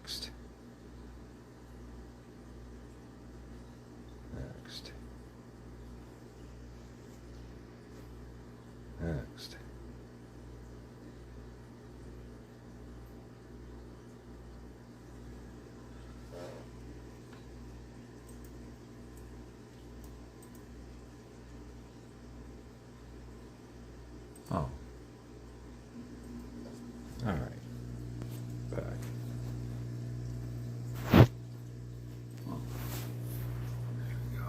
Next. Next. Next. Oh. All right. Back. Oh. There we go.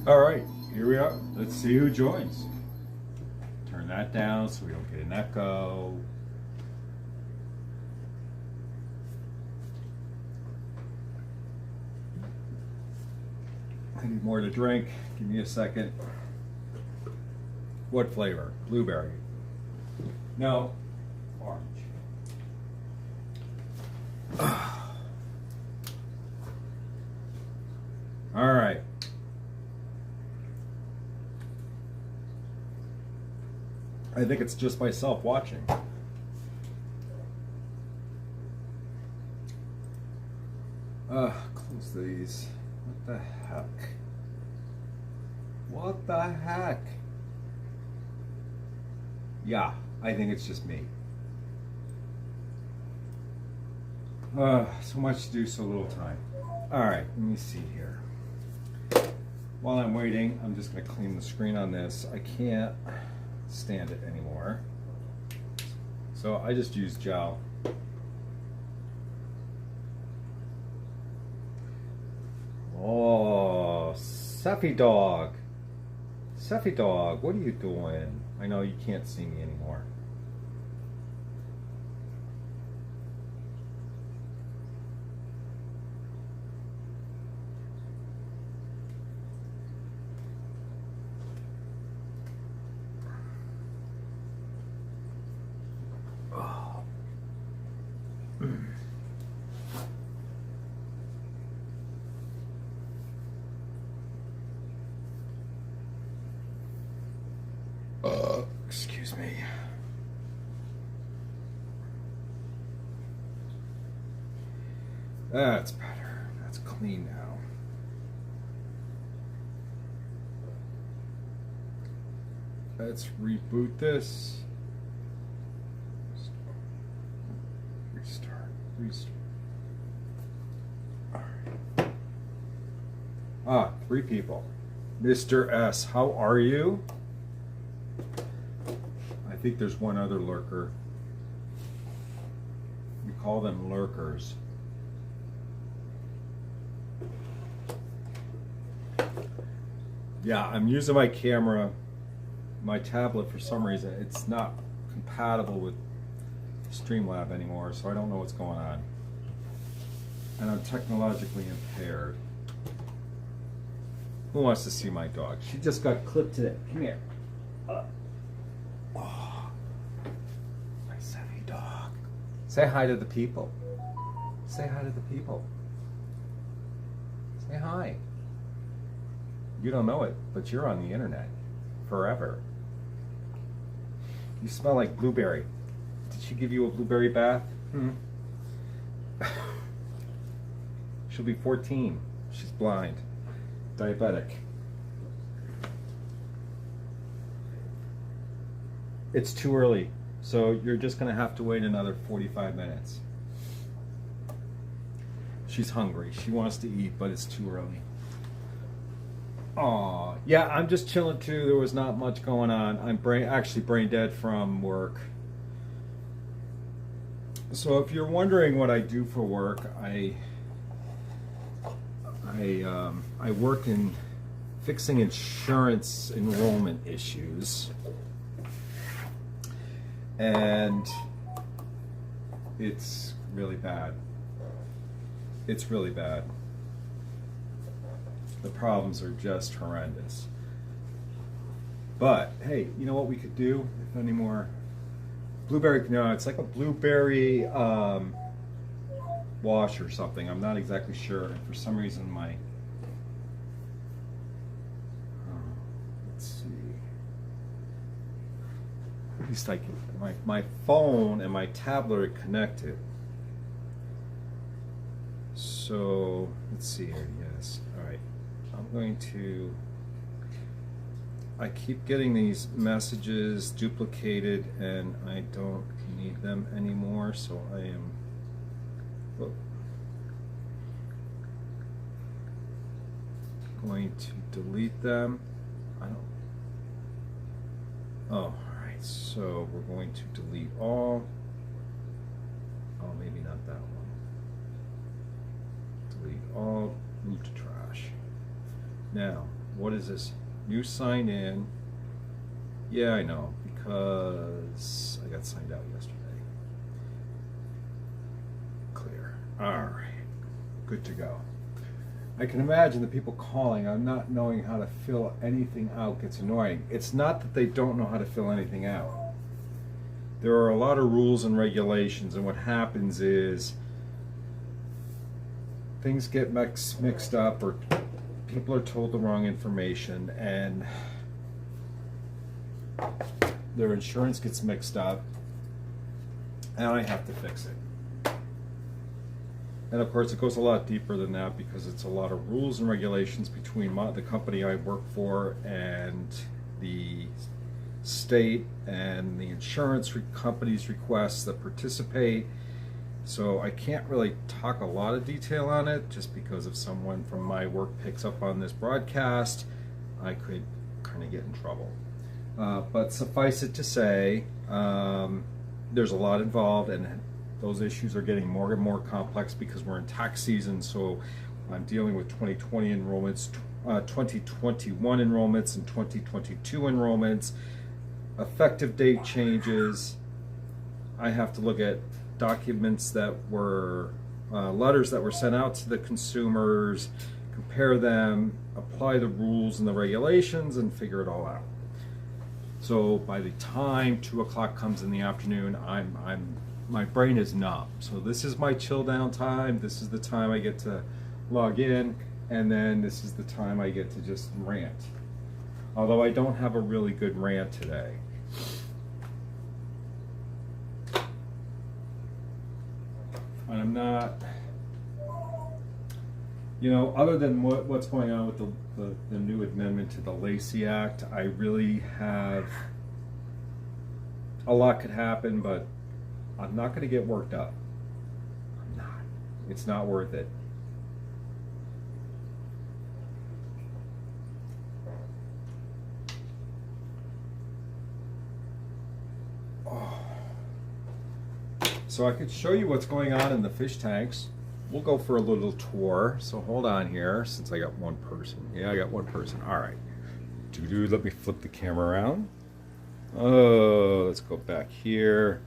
All right, here we are. Let's see who joins. Turn that down so we don't get an echo. I need more to drink. Give me a second. What flavor? Blueberry. No, orange. All right. I think it's just myself watching. Close these. What the heck? What the heck? Yeah, I think it's just me. So much to do, so little time. All right, let me see here. While I'm waiting, I'm just gonna clean the screen on this. I can't stand it anymore. So I just use gel. Oh, Seffy dog. Seffy dog, what are you doing? I know you can't see me anymore. Excuse me. That's better. That's clean now. Let's reboot this. Restart. Restart. All right. Ah, 3 people. Mr. S, how are you? I think there's one other lurker. We call them lurkers. Yeah, I'm using my camera, my tablet for some reason. It's not compatible with Streamlab anymore, so I don't know what's going on. And I'm technologically impaired. Who wants to see my dog? She just got clipped today. Come here. Oh, my Seffy dog. Say hi to the people. Say hi to the people. Say hi. You don't know it, but you're on the internet forever. You smell like blueberry. Did she give you a blueberry bath? She'll be 14. She's blind. Diabetic. It's too early. So you're just gonna have to wait another 45 minutes. She's hungry. She wants to eat, but it's too early. Aw, yeah, I'm just chilling too. There was not much going on. I'm actually brain dead from work. So if you're wondering what I do for work, I work in fixing insurance enrollment issues, and it's really bad. It's really bad. The problems are just horrendous. But hey, you know what we could do if any more blueberry? No, it's like a blueberry wash or something. I'm not exactly sure. For some reason, my let's see. At least I can. My phone and my tablet are connected. So let's see here. Yes. All right. I'm going to. I keep getting these messages duplicated, and I don't need them anymore. So I am. Going to delete them. I don't. Oh, all right. So we're going to delete all. Oh, maybe not that one. Delete all. Move to trash. Now, what is this? New sign in. Yeah, I know, because I got signed out yesterday. Clear. All right. Good to go. I can imagine the people calling on not knowing how to fill anything out gets annoying. It's not that they don't know how to fill anything out. There are a lot of rules and regulations, and what happens is things get mixed up, or people are told the wrong information, and their insurance gets mixed up, and I have to fix it. And of course, it goes a lot deeper than that, because it's a lot of rules and regulations between the company I work for and the state and the insurance companies' requests that participate. So I can't really talk a lot of detail on it, just because if someone from my work picks up on this broadcast, I could kind of get in trouble. But suffice it to say, there's a lot involved, and those issues are getting more and more complex because we're in tax season. So I'm dealing with 2020 enrollments, 2021 enrollments, and 2022 enrollments. Effective date changes. I have to look at documents that were letters that were sent out to the consumers, compare them, apply the rules and the regulations, and figure it all out. So by the time 2 o'clock comes in the afternoon, my brain is numb. So this is my chill down time. This is the time I get to log in, and then this is the time I get to just rant. Although I don't have a really good rant today. And I'm not, other than what's going on with the new amendment to the Lacey Act, I really have, a lot could happen, but I'm not going to get worked up. I'm not. It's not worth it. So I could show you what's going on in the fish tanks. We'll go for a little tour. So hold on here, since I got one person. Yeah, I got one person. All right. Let me flip the camera around. Oh, let's go back here.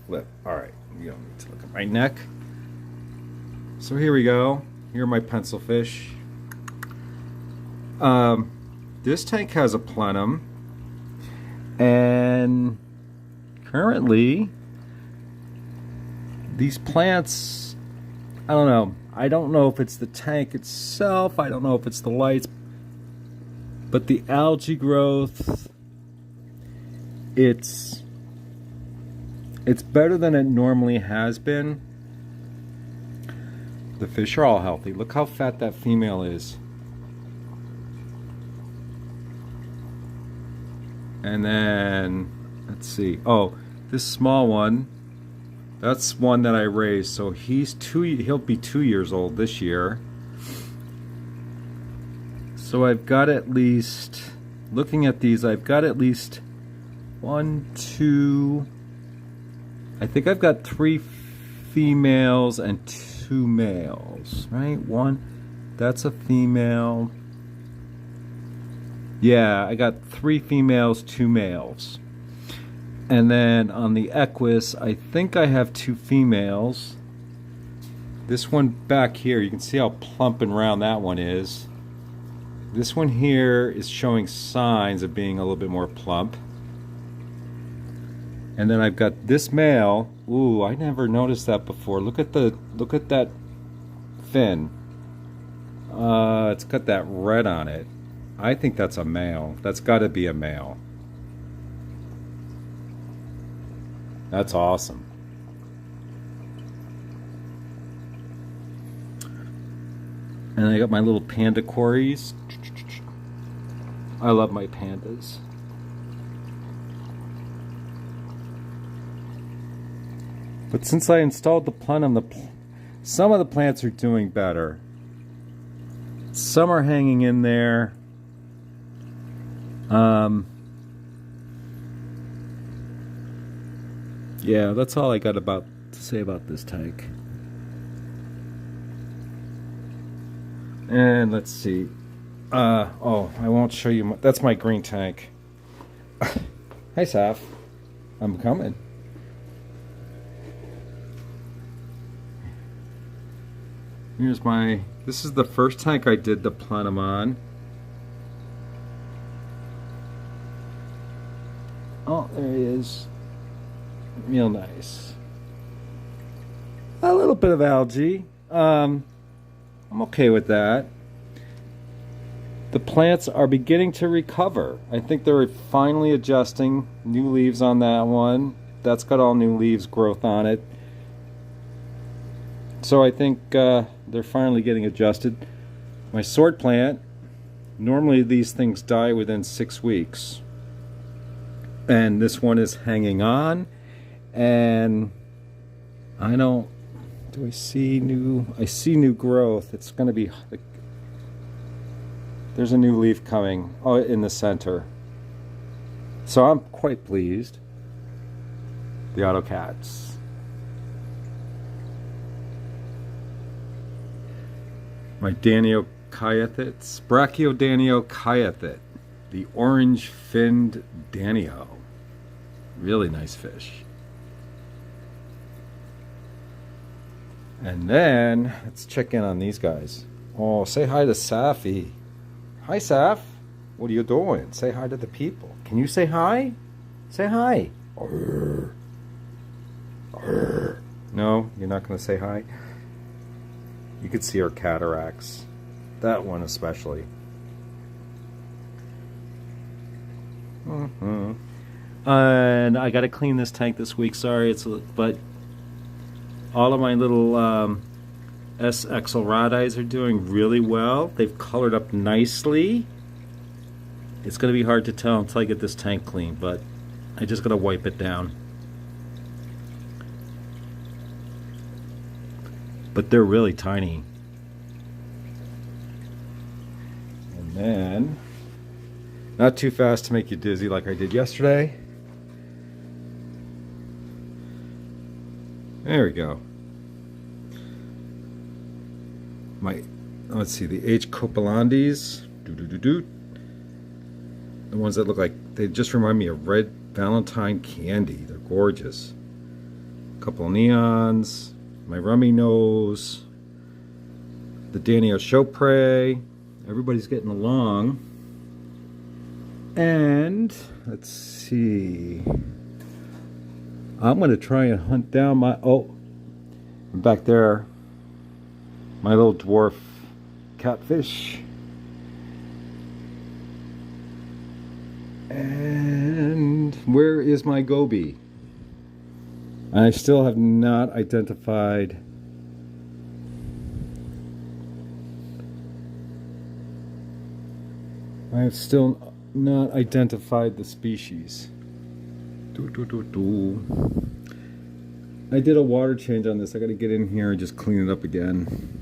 Flip. All right. You don't need to look at my neck. So here we go. Here are my pencil fish. This tank has a plenum, and currently these plants, I don't know. I don't know if it's the tank itself. I don't know if it's the lights. But the algae growth, it's better than it normally has been. The fish are all healthy. Look how fat that female is. And then let's see. Oh, this small one, that's one that I raised. So he'll be 2 years old this year. So I've got at least, looking at these, I've got at least 1, 2, I think I've got 3 females and 2 males, right? One, that's a female. Yeah, I got 3 females, 2 males. And then on the Equus, I think I have 2 females. This one back here, you can see how plump and round that one is. This one here is showing signs of being a little bit more plump. And then I've got this male. Ooh, I never noticed that before. Look at that fin. It's got that red on it. I think that's a male. That's got to be a male. That's awesome. And I got my little panda quarries. I love my pandas. But since I installed the plenum, some of the plants are doing better. Some are hanging in there. Yeah, that's all I got to say about this tank. And let's see. Oh, I won't show you. That's my green tank. Hi, Saf. I'm coming. Here's my. This is the first tank I did the plenum on. Oh, there he is. Real nice. A little bit of algae. I'm okay with that. The plants are beginning to recover. I think they're finally adjusting. New leaves on that one. That's got all new leaves growth on it. So I think they're finally getting adjusted. My sword plant, normally these things die within 6 weeks. And this one is hanging on. And I don't, do I see new, I see new growth. It's going to be, there's a new leaf coming in the center. So I'm quite pleased. The autocats. My Daniocayathits, Brachiodaniocayathit, the orange-finned Danio. Really nice fish. And then, let's check in on these guys. Oh, say hi to Safi. Hi, Saf. What are you doing? Say hi to the people. Can you say hi? Say hi. Arr. Arr. No, you're not going to say hi? You could see our cataracts. That one especially. And I got to clean this tank this week. Sorry, but all of my little S. axelradi are doing really well. They've colored up nicely. It's going to be hard to tell until I get this tank clean, but I just got to wipe it down. But they're really tiny. And then, not too fast to make you dizzy like I did yesterday. There we go. Let's see, the H. copelandis. The ones that look like, they just remind me of red Valentine candy. They're gorgeous. A couple of neons. My rummy nose. The Danio Chopre. Everybody's getting along. And, let's see. I'm going to try and hunt down my, back there, my little dwarf catfish. And where is my goby? I still have not identified. I have still not identified the species. I did a water change on this. I got to get in here and just clean it up again.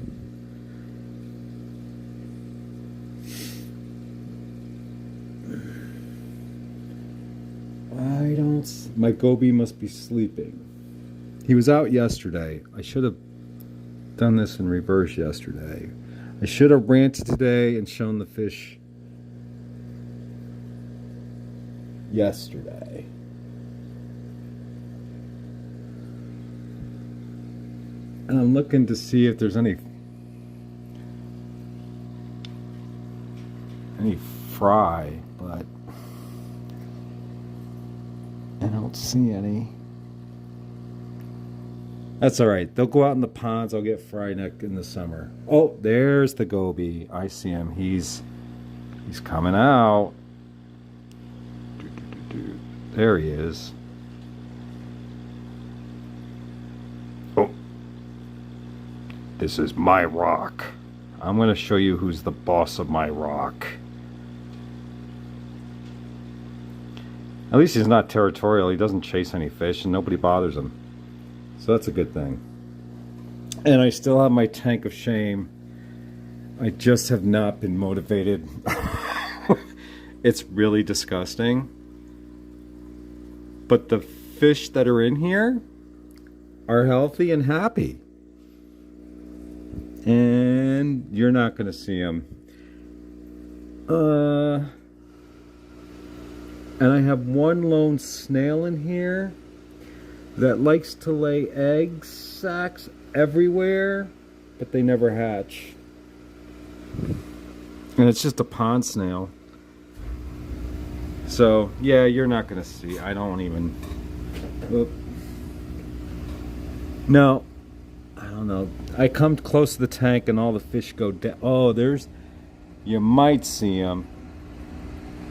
My goby must be sleeping. He was out yesterday. I should have done this in reverse yesterday. I should have ranted today and shown the fish yesterday. And I'm looking to see if there's any fry, but I don't see any. That's all right. They'll go out in the ponds. I'll get fry neck in the summer. Oh, there's the goby. I see him. He's coming out. There he is. Oh, this is my rock. I'm going to show you who's the boss of my rock. At least he's not territorial. He doesn't chase any fish and nobody bothers him. So that's a good thing. And I still have my tank of shame. I just have not been motivated. It's really disgusting. But the fish that are in here are healthy and happy. And you're not going to see them. And I have one lone snail in here that likes to lay egg sacs everywhere, but they never hatch. And it's just a pond snail. So, yeah, you're not going to see. I don't even... Oop. No. I don't know. I come close to the tank and all the fish go down. Oh, there's... You might see them.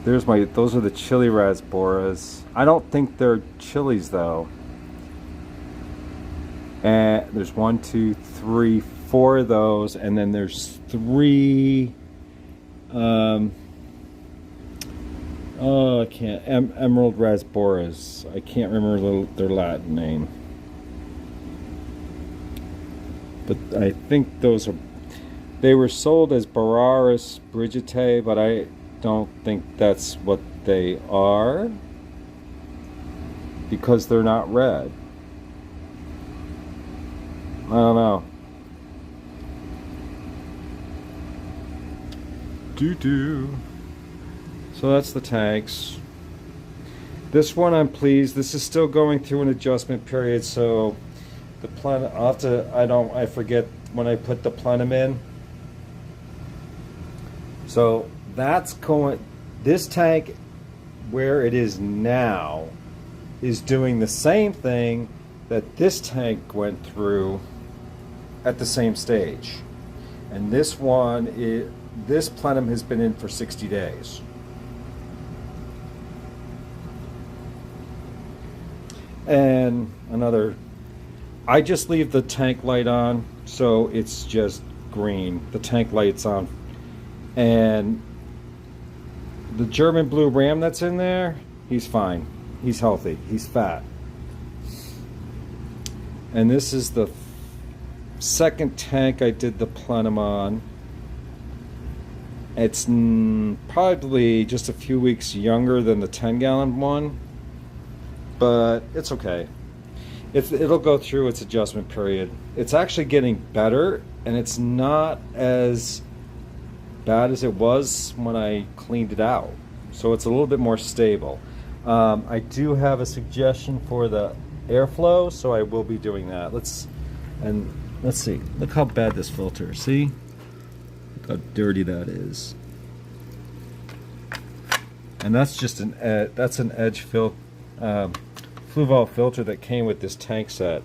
Those are the chili rasboras. I don't think they're chilies though. And there's 1, 2, 3, 4 of those, and then there's 3. I can't. Emerald rasboras. I can't remember their Latin name. But I think those are. They were sold as Bararis brigitae, but I don't think that's what they are because they're not red. I don't know. So that's the tanks. This one I'm pleased. This is still going through an adjustment period, so the plenum, I forget when I put the plenum in. So that's going, this tank where it is now is doing the same thing that this tank went through at the same stage. And this plenum has been in for 60 days. And I just leave the tank light on, so it's just green. The tank light's on. And the German blue ram that's in there, he's fine. He's healthy. He's fat. And this is the second tank I did the plenum on. It's probably just a few weeks younger than the 10-gallon one, but it's okay. It'll go through its adjustment period. It's actually getting better, and it's not as bad as it was when I cleaned it out. So it's a little bit more stable. I do have a suggestion for the airflow, so I will be doing that. Let's see. Look how bad this filter. See? Look how dirty that is. And that's just an edge Fluval filter that came with this tank set.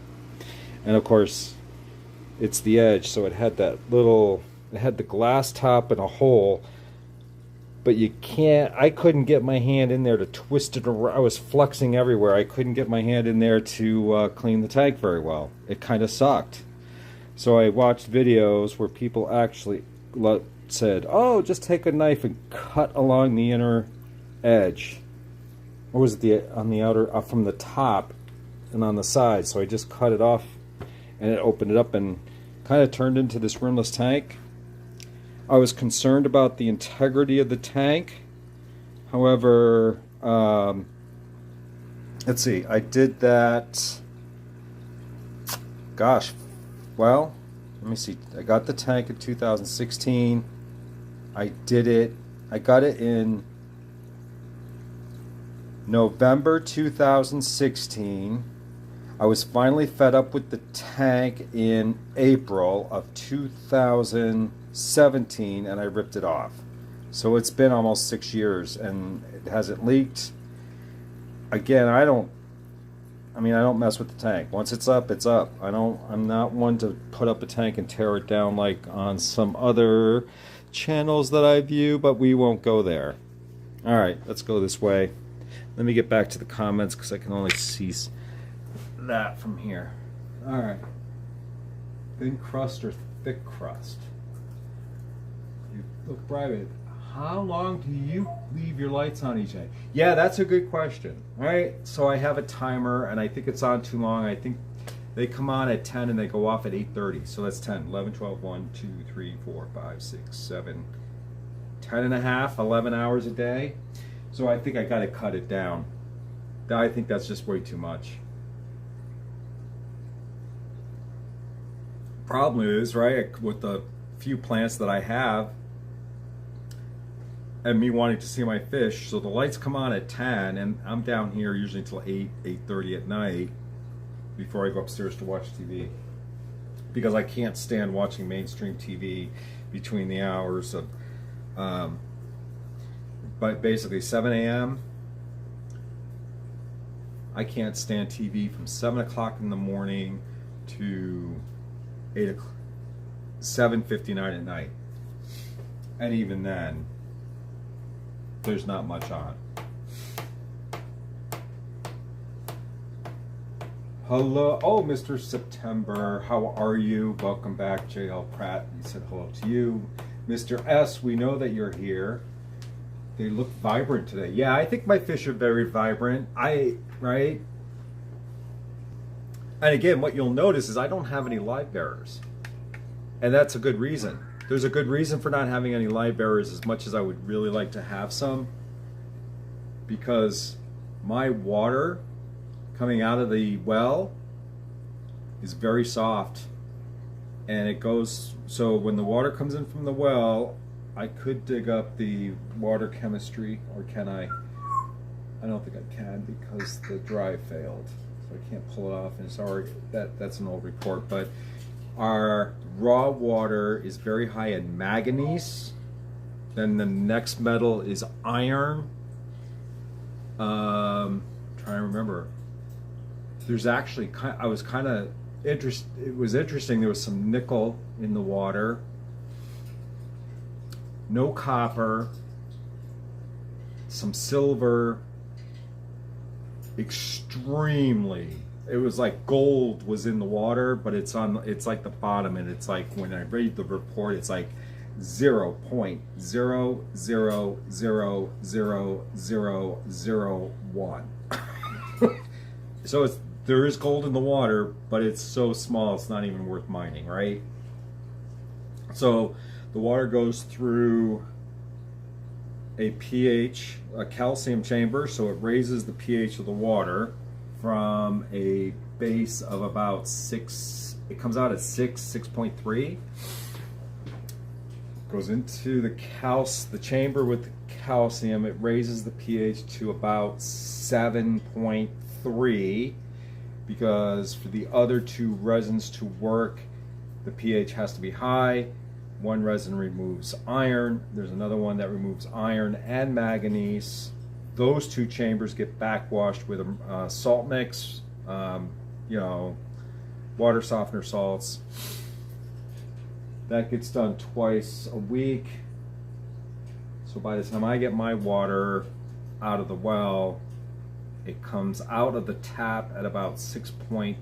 And of course, it's the edge, so it had the glass top and a hole, but I couldn't get my hand in there to twist it around. I was fluxing everywhere. I couldn't get my hand in there to clean the tank very well. It kind of sucked. So I watched videos where people actually said, oh, just take a knife and cut along the inner edge. or was it on the outer, from the top and on the side? So I just cut it off and it opened it up and kind of turned into this rimless tank. I was concerned about the integrity of the tank. However, let's see, I did that, gosh, well, let me see, I got the tank in 2016. I got it in November 2016. I was finally fed up with the tank in April of 2017 and I ripped it off. So it's been almost 6 years and it hasn't leaked. Again, I don't mess with the tank. Once it's up, it's up. I'm not one to put up a tank and tear it down like on some other channels that I view, but we won't go there. All right, let's go this way. Let me get back to the comments because I can only see that from here. All right. Thin crust or thick crust? You look private. How long do you leave your lights on each day? Yeah, that's a good question. All right, so I have a timer and I think it's on too long. I think they come on at 10 and they go off at 8:30. So that's 10, 11, 12, 1, 2, 3, 4, 5, 6, 7, 10 and a half, 11 hours a day. So I think I got to cut it down. I think that's just way too much. Problem is, right, with the few plants that I have, and me wanting to see my fish, so the lights come on at 10 and I'm down here usually until 8, 8:30 at night before I go upstairs to watch TV, because I can't stand watching mainstream TV between the hours of but basically 7 a.m. I can't stand TV from 7 o'clock in the morning to 7:59 at night, and even then there's not much on. Hello, oh, Mr. September, how are you? Welcome back, JL Pratt. He said hello to you. Mr. S, we know that you're here. They look vibrant today. Yeah, I think my fish are very vibrant. Right? And again, what you'll notice is I don't have any live bearers. And that's a good reason. There's a good reason for not having any live bearers, as much as I would really like to have some, because my water coming out of the well is very soft, and it goes, so when the water comes in from the well, I could dig up the water chemistry, or can I? I don't think I can, because the dry failed, so I can't pull it off, and it's already, that's an old report. But our raw water is very high in manganese. Then the next metal is iron. Trying to remember. There's actually, I was kind of interested. It was interesting. There was some nickel in the water. No copper. Some silver. Extremely. It was like gold was in the water, but it's like the bottom, and it's like, when I read the report, it's like 0.0000001. So there is gold in the water, but it's so small it's not even worth mining, right? So the water goes through a pH, a calcium chamber, so it raises the pH of the water from a base of about 6, it comes out at 6.3. Goes into the chamber with the calcium, it raises the pH to about 7.3, because for the other two resins to work, the pH has to be high. One resin removes iron, there's another one that removes iron and manganese. Those two chambers get backwashed with a salt mix, water softener salts. That gets done twice a week. So by the time I get my water out of the well, it comes out of the tap at about 6.6,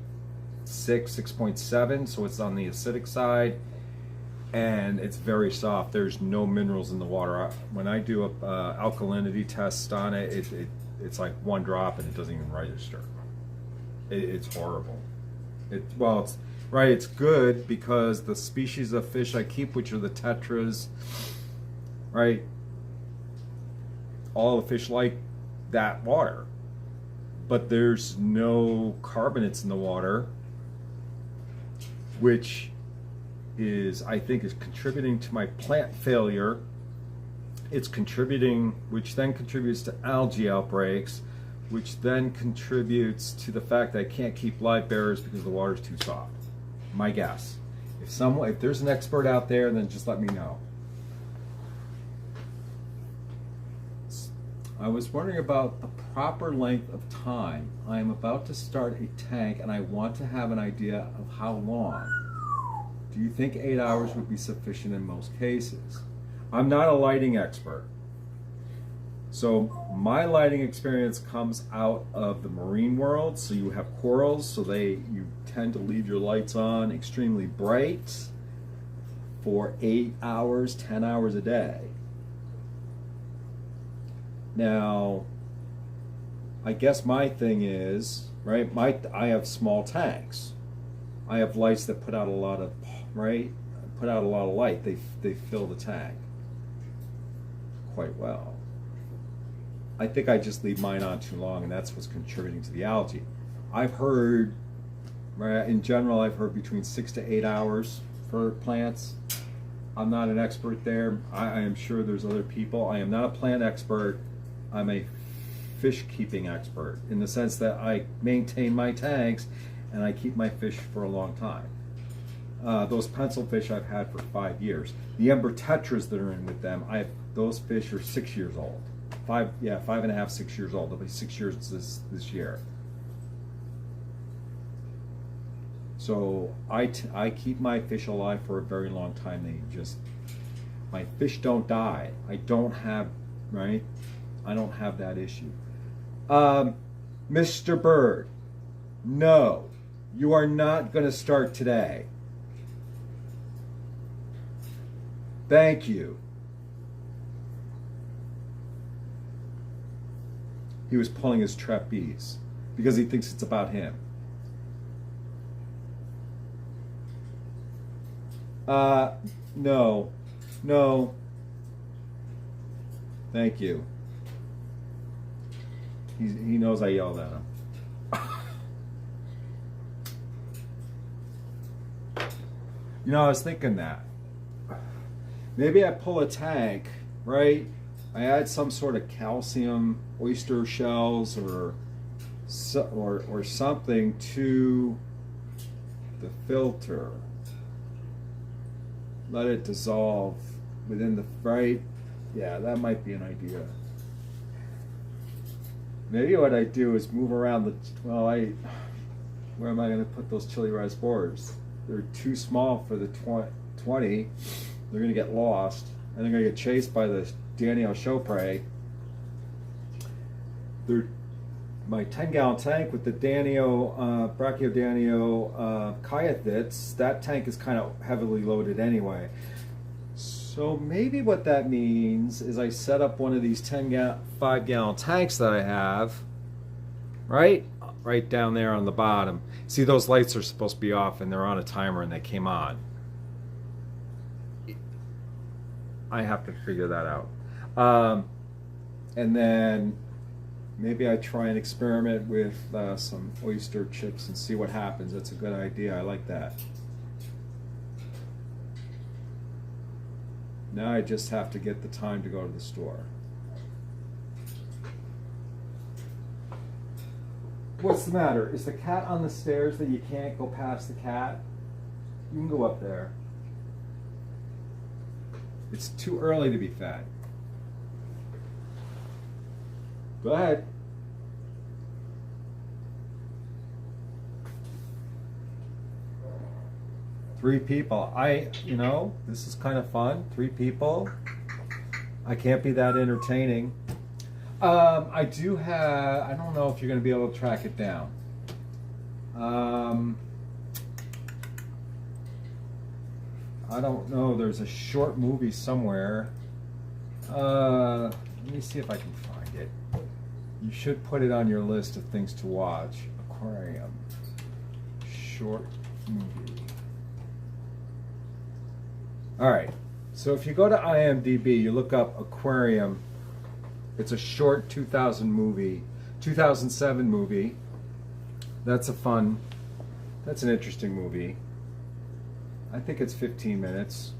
6.7, so it's on the acidic side. and it's very soft. There's no minerals in the water. When I do a alkalinity test on it, it's like one drop and it doesn't even register. It's horrible. It's right. It's good because the species of fish I keep, which are the tetras, right? All the fish like that water, but there's no carbonates in the water, which I think is contributing to my plant failure. It's contributing, which then contributes to algae outbreaks, which then contributes to the fact that I can't keep live bearers because the water's too soft. My guess. If there's an expert out there, then just let me know. I was wondering about the proper length of time. I am about to start a tank and I want to have an idea of how long. Do you think 8 hours would be sufficient in most cases? I'm not a lighting expert. So my lighting experience comes out of the marine world. So you have corals, so you tend to leave your lights on extremely bright for 8 hours, 10 hours a day. Now, I guess my thing is, right, I have small tanks. I have lights that put out a lot of, light. They fill the tank quite well. I think I just leave mine on too long, and that's what's contributing to the algae. I've heard, right, in general, I've heard between 6 to 8 hours for plants. I'm not an expert there. I am sure there's other people. I am not a plant expert. I'm a fish keeping expert in the sense that I maintain my tanks and I keep my fish for a long time. Those pencil fish I've had for 5 years. The ember tetras that are in with them, those fish are 6 years old. 5.5, 6 years old. They'll be 6 years this year. So I keep my fish alive for a very long time. My fish don't die. I don't have that issue. Mr. Bird, no, you are not going to start today. Thank you. He was pulling his trapeze because he thinks it's about him. No. Thank you. He knows I yelled at him. I was thinking that. Maybe I pull a tank, right? I add some sort of calcium oyster shells or something to the filter. Let it dissolve within the, right? Yeah, that might be an idea. Maybe what I do is move around where am I going to put those chili rice boards? They're too small for the 20. They're going to get lost, and they're going to get chased by the Danio Chopre. My 10-gallon tank with the Danio, Brachiodanio Kyathits, that tank is kind of heavily loaded anyway. So maybe what that means is I set up one of these 5-gallon tanks that I have, right down there on the bottom. See, those lights are supposed to be off and they're on a timer and they came on. I have to figure that out. And then maybe I try and experiment with some oyster chips and see what happens. That's a good idea. I like that. Now I just have to get the time to go to the store. What's the matter? Is the cat on the stairs that you can't go past the cat? You can go up there. It's too early to be fed. Go ahead. Three people. This is kind of fun. 3 people. I can't be that entertaining. I do have, I don't know if you're going to be able to track it down. I don't know, there's a short movie somewhere. Let me see if I can find it. You should put it on your list of things to watch. Aquarium. Short movie. Alright, so if you go to IMDb, you look up Aquarium. It's a short 2007 movie. That's an interesting movie. I think it's 15 minutes.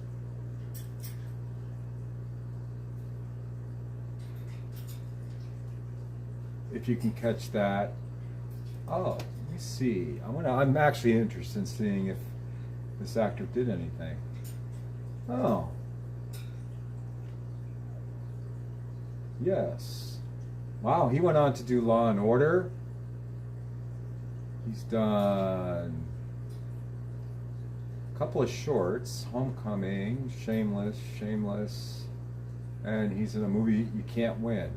If you can catch that. Oh, let me see. I'm actually interested in seeing if this actor did anything. Oh. Yes. Wow, he went on to do Law and Order. He's done a couple of shorts, Homecoming, Shameless, and he's in a movie You Can't Win,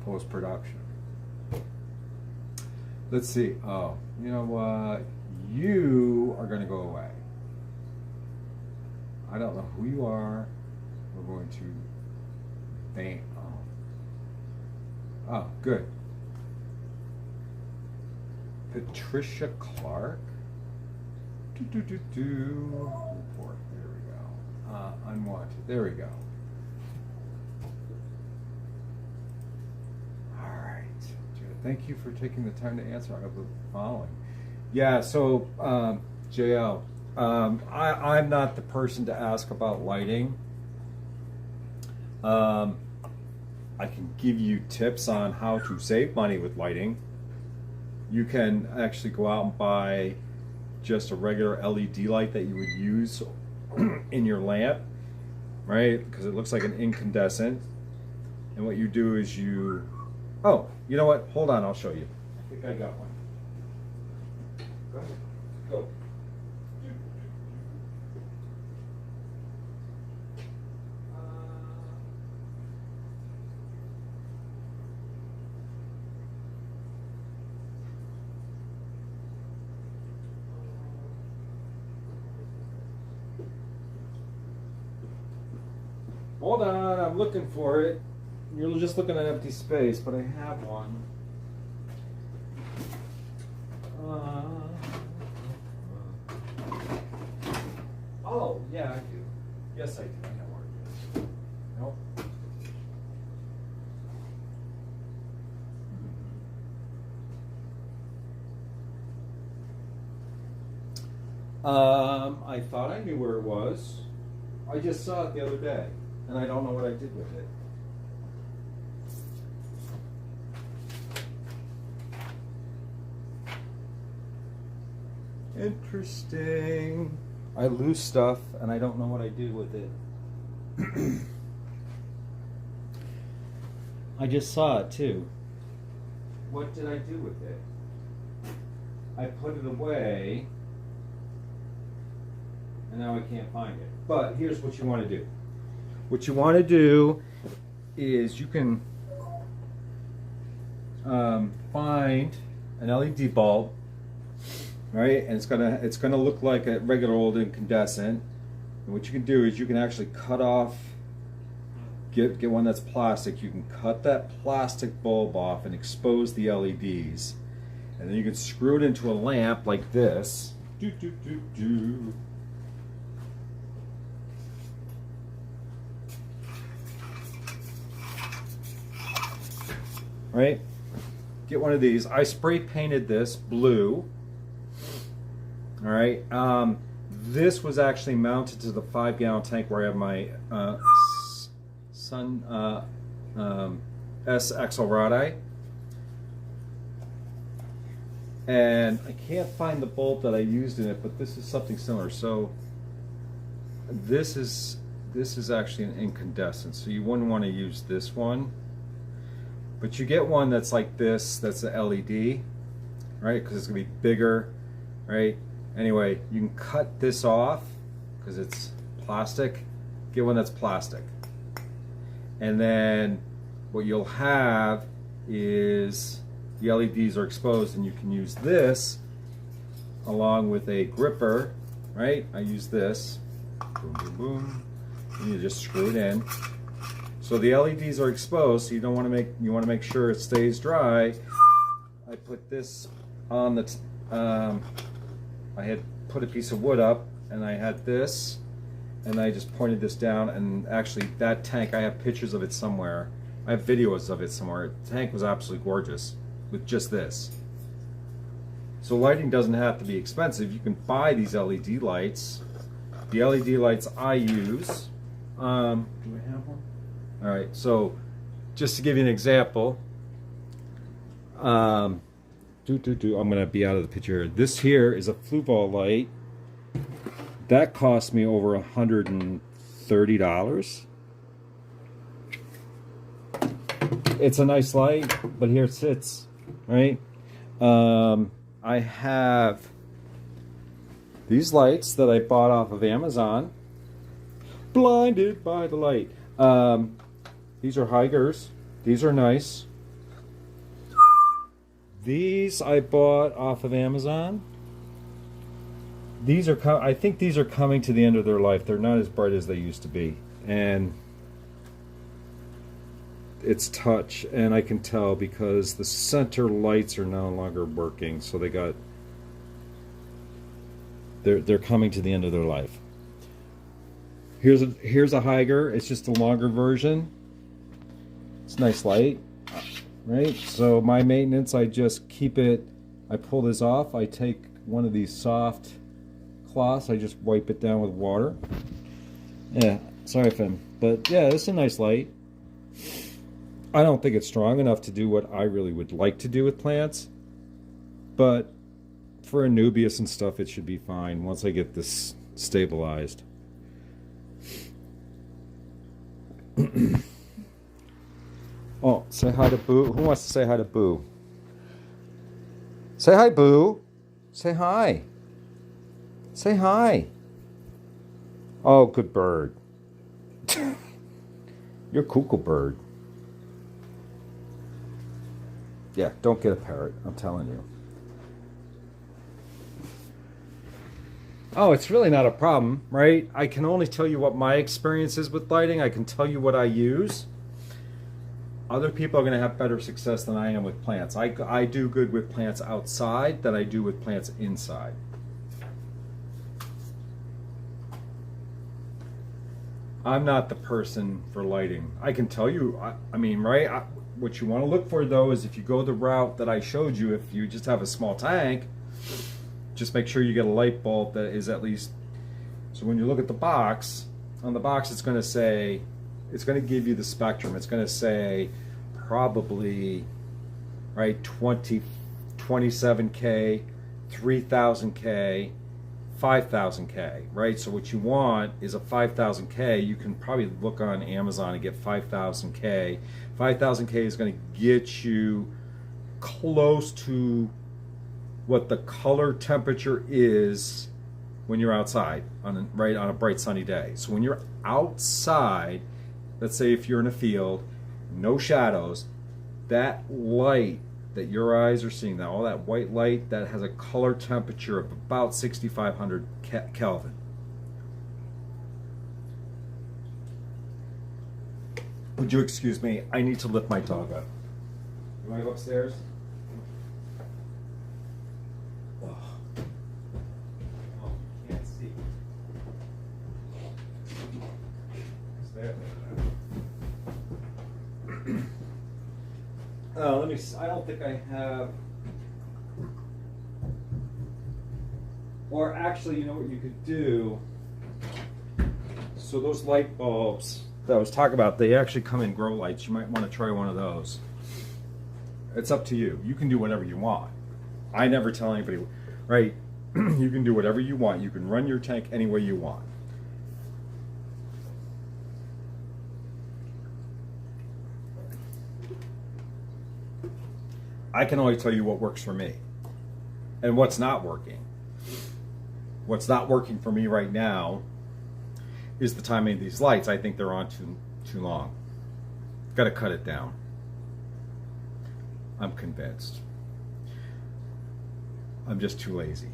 post-production. Let's see. Oh, you know what? You are going to go away. I don't know who you are. We're going to bang. Oh, good. Patricia Clark. Report. There we go. Unwanted. There we go. All right. Thank you for taking the time to answer. I have the following. Yeah. So, JL, I'm not the person to ask about lighting. I can give you tips on how to save money with lighting. You can actually go out and buy just a regular LED light that you would use in your lamp, right? Because it looks like an incandescent. And what you do is oh, you know what? Hold on, I'll show you. I think I got one. Go ahead. Go. Hold on, I'm looking for it. You're just looking at empty space, but I have one. Oh, yeah, I do. Yes, I do. I know where it is. Nope. I thought I knew where it was. I just saw it the other day, and I don't know what I did with it. Interesting. I lose stuff, and I don't know what I do with it. I just saw it, too. What did I do with it? I put it away, and now I can't find it. But here's what you want to do. What you want to do is you can find an LED bulb, right? And it's gonna look like a regular old incandescent. And what you can do is you can actually cut off, get one that's plastic. You can cut that plastic bulb off and expose the LEDs, and then you can screw it into a lamp like this. Right? Get one of these. I spray painted this blue. All right. This was actually mounted to the 5-gallon tank where I have my S Axelradi. And I can't find the bulb that I used in it, but this is something similar. So this is actually an incandescent. So you wouldn't want to use this one. But you get one that's like this, that's a LED, right? Because it's going to be bigger, right? Anyway, you can cut this off because it's plastic. Get one that's plastic. And then what you'll have is the LEDs are exposed, and you can use this along with a gripper right? I use this. Boom, boom, boom. And you just screw it in. So the LEDs are exposed, so you don't want to make sure it stays dry. I put this on the I had put a piece of wood up, and I had this, and I just pointed this down, and actually that tank, I have pictures of it somewhere. I have videos of it somewhere. The tank was absolutely gorgeous with just this. So lighting doesn't have to be expensive. You can buy these LED lights. The LED lights I use, do I have one? All right, so just to give you an example, I'm gonna be out of the picture. This here is a flue ball light. That cost me over $130. It's a nice light, but here it sits, right? I have these lights that I bought off of Amazon. Blinded by the light. These are Heigers. These are nice. These I bought off of Amazon. These are, I think these are coming to the end of their life. They're not as bright as they used to be, and it's touch, and I can tell because the center lights are no longer working. So they're coming to the end of their life. Here's a Heiger. It's just a longer version. It's a nice light, right? So my maintenance, I just keep it. I pull this off. I take one of these soft cloths. I just wipe it down with water. Yeah, sorry, Finn, but yeah, it's a nice light. I don't think it's strong enough to do what I really would like to do with plants, but for Anubias and stuff, it should be fine once I get this stabilized. Oh, say hi to Boo. Who wants to say hi to Boo? Say hi, Boo. Say hi. Say hi. Oh, good bird. You're a cuckoo bird. Yeah, don't get a parrot, I'm telling you. Oh, it's really not a problem, right? I can only tell you what my experience is with lighting. I can tell you what I use. Other people are going to have better success than I am with plants. I do good with plants outside than I do with plants inside. I'm not the person for lighting. I can tell you, I mean, right? What you want to look for, though, is if you go the route that I showed you, if you just have a small tank, just make sure you get a light bulb that is at least, so when you look at the box, on the box it's going to say, it's going to give you the spectrum. It's going to say probably, right, 27K, 3000K, 5000K, right? So what you want is a 5000K. You can probably look on Amazon and get 5000K. 5000K is going to get you close to what the color temperature is when you're outside on a bright sunny day. So when you're outside, let's say if you're in a field, no shadows, that light that your eyes are seeing, that all that white light, that has a color temperature of about 6500 Kelvin. Would you excuse me? I need to lift my dog up. You want to go upstairs? Oh, can't see. There. Let me see. I don't think I have. Or actually, you know what you could do? So those light bulbs that I was talking about, they actually come in grow lights. You might want to try one of those. It's up to you. You can do whatever you want. I never tell anybody, right? You can do whatever you want. You can run your tank any way you want. I can only tell you what works for me and what's not working. What's not working for me right now is the timing of these lights. I think they're on too long. Got to cut it down. I'm convinced. I'm just too lazy.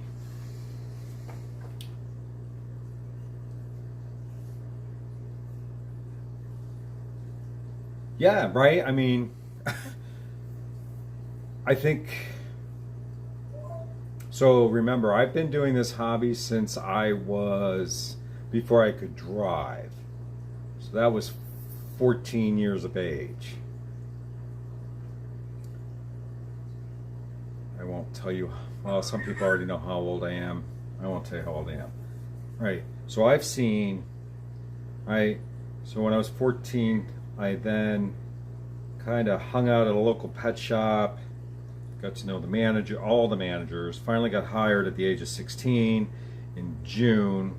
Yeah, right? I mean, I think, so remember, I've been doing this hobby since before I could drive. So that was 14 years of age. I won't tell you, well, some people already know how old I am. I won't tell you how old I am. Right, so I've seen, right, so when I was 14, I then kind of hung out at a local pet shop, got to know the manager, all the managers, finally got hired at the age of 16 in June.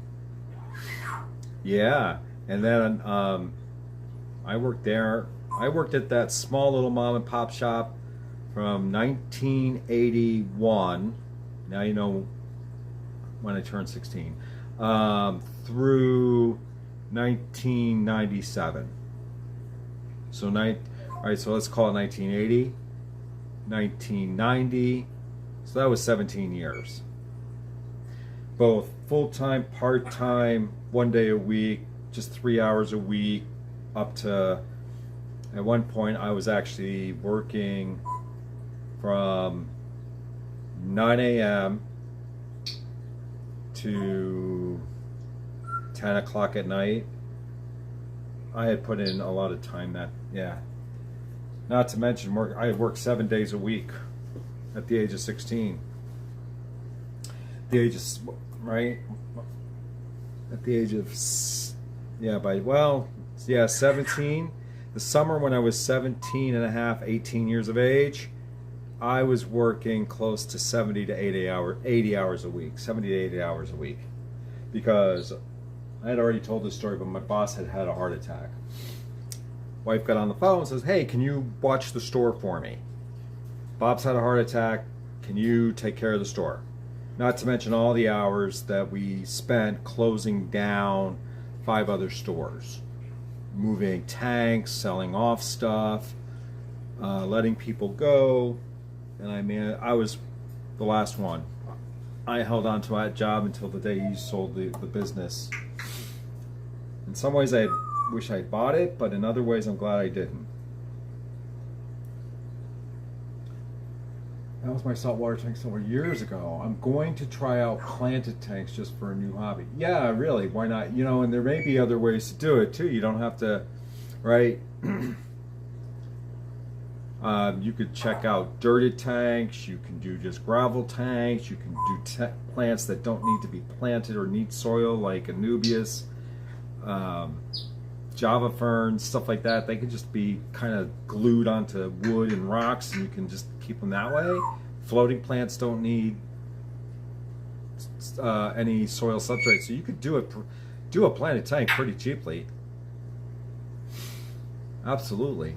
Yeah, and then I worked there. I worked at that small little mom and pop shop from 1981. Now you know when I turned 16. Through 1997. So all right, so let's call it 1980, 1990. So that was 17 years. Both full-time, part-time, 1 day a week, just 3 hours a week, up to, at one point I was actually working from 9 a.m. to 10 o'clock at night. I had put in a lot of time yeah. Not to mention I had worked 7 days a week at the age of 16. The age of, right? At the age of, 17. The summer when I was 17 and a half, 18 years of age, I was working close to 70 to 80 hours a week, 70 to 80 hours a week, because I had already told this story, but my boss had a heart attack. Wife got on the phone and says, hey, can you watch the store for me? Bob's had a heart attack. Can you take care of the store? Not to mention all the hours that we spent closing down 5 other stores, moving tanks, selling off stuff, letting people go. And I was the last one. I held on to that job until the day he sold the business. In some ways I wish I'd bought it, but in other ways I'm glad I didn't. That was my saltwater tank several years ago. I'm going to try out planted tanks just for a new hobby. Yeah, really, why not? You know, and there may be other ways to do it too. You don't have to, right? You could check out dirted tanks. You can do just gravel tanks. You can do plants that don't need to be planted or need soil, like anubias, Java ferns, stuff like that. They can just be kind of glued onto wood and rocks, and you can just keep them that way. Floating plants don't need any soil substrate, so you could do a planted tank pretty cheaply. Absolutely.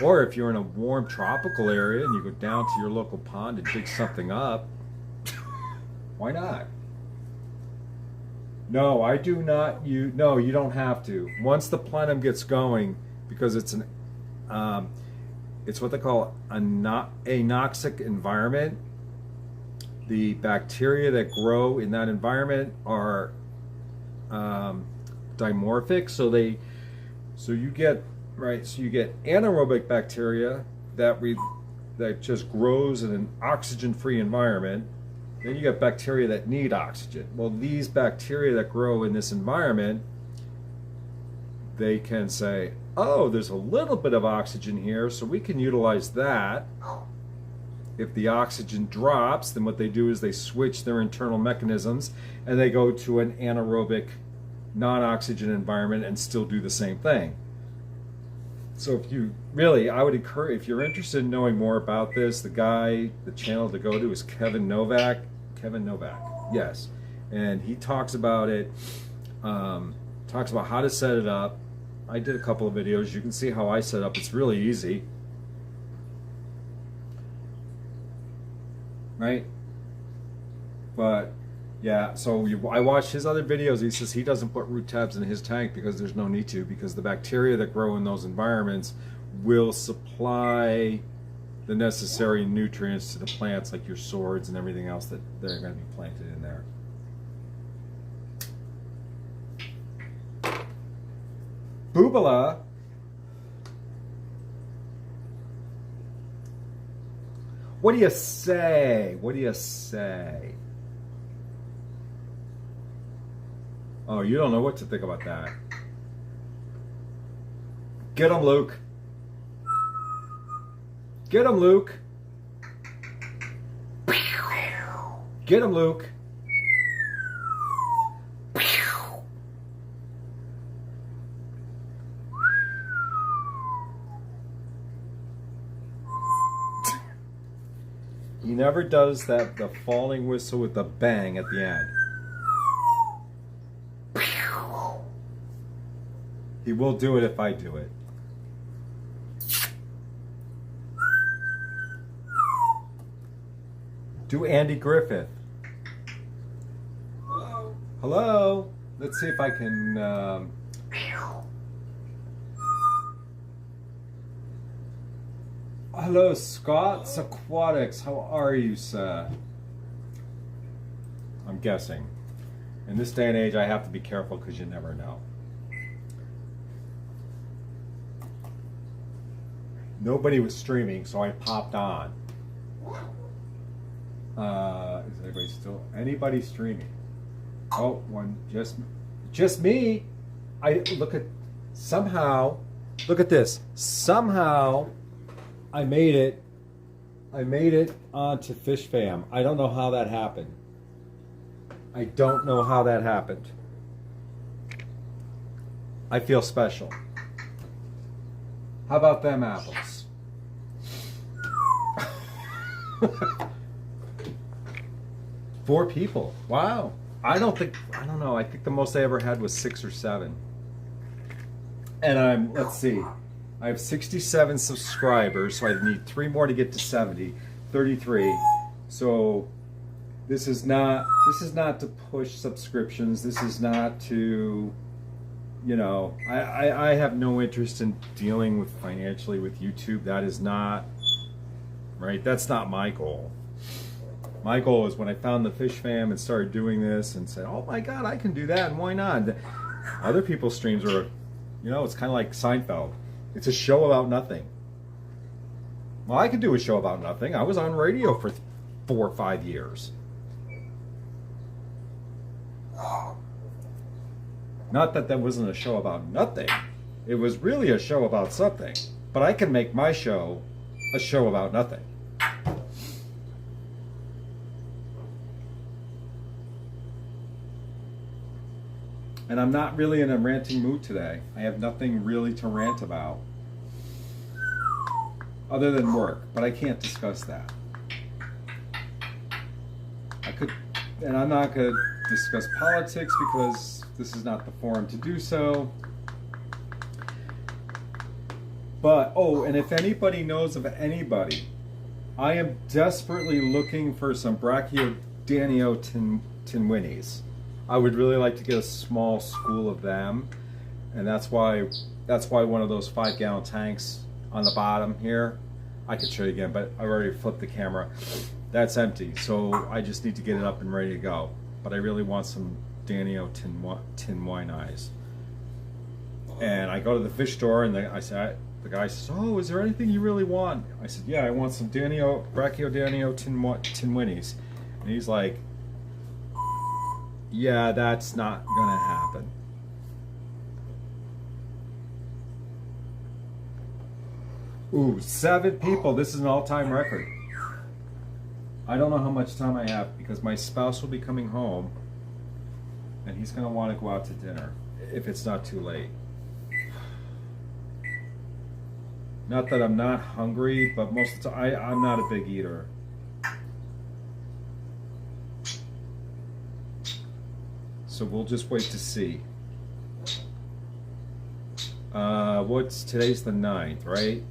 Or if you're in a warm tropical area and you go down to your local pond and dig something up, why not? No, I do not. No, you don't have to. Once the plenum gets going, because it's what they call an anoxic environment. The bacteria that grow in that environment are dimorphic, so you get anaerobic bacteria that just grows in an oxygen-free environment. Then you get bacteria that need oxygen. Well, these bacteria that grow in this environment, they can say, oh, there's a little bit of oxygen here, so we can utilize that. If the oxygen drops, then what they do is they switch their internal mechanisms and they go to an anaerobic, non-oxygen environment and still do the same thing. So I would encourage, if you're interested in knowing more about this, the channel to go to is Kevin Novak, yes. And he talks about it, talks about how to set it up. I did a couple of videos. You can see how I set it up. It's really easy. Right? But yeah, so I watched his other videos. He says he doesn't put root tabs in his tank because there's no need to, because the bacteria that grow in those environments will supply the necessary nutrients to the plants, like your swords and everything else that they're going to be planted in there. Boobala. What do you say? What do you say? Oh, you don't know what to think about that. Get him, Luke. Get him, Luke. Get him, Luke. He never does that, the falling whistle with the bang at the end. He will do it if I do it. Do Andy Griffith. Hello. Hello. Let's see if I can. Hello, Scott's Aquatics. How are you, sir? I'm guessing. In this day and age, I have to be careful because you never know. Nobody was streaming, so I popped on. Is anybody streaming? Oh, one, just me. Look at this. Somehow I made it onto Fish Fam. I don't know how that happened. I feel special. How about them apples? 4 people. Wow. I don't know. I think the most I ever had was 6 or 7. And let's see. I have 67 subscribers, so I need 3 more to get to 70. 33. So this is not to push subscriptions. This is not to, I have no interest in dealing with financially with YouTube. That is not right. That's not my goal. My goal is when I found the Fish Fam and started doing this and said, oh my God, I can do that, and why not? Other people's streams are, it's kind of like Seinfeld. It's a show about nothing. Well, I could do a show about nothing. I was on radio for 4 or 5 years. Not that wasn't a show about nothing. It was really a show about something. But I can make my show a show about nothing. And I'm not really in a ranting mood today. I have nothing really to rant about. Other than work. But I can't discuss that. And I'm not going to discuss politics because this is not the forum to do so. But, and if anybody knows of anybody, I am desperately looking for some Brachiodanio tinwinnies. I would really like to get a small school of them, and that's why one of those 5-gallon tanks on the bottom here, I could show you again, but I already flipped the camera. That's empty, so I just need to get it up and ready to go. But I really want some Danio tinwinnies. And I go to the fish store, and the guy says, "Oh, is there anything you really want?" I said, "Yeah, I want some Brachiodanio tinwinnies." And he's like, "Yeah, that's not gonna happen." Ooh, 7 people. This is an all-time record. I don't know how much time I have because my spouse will be coming home and he's gonna want to go out to dinner if it's not too late. Not that I'm not hungry, but most of the time I'm not a big eater. So we'll just wait to see. Today's the 9th, right?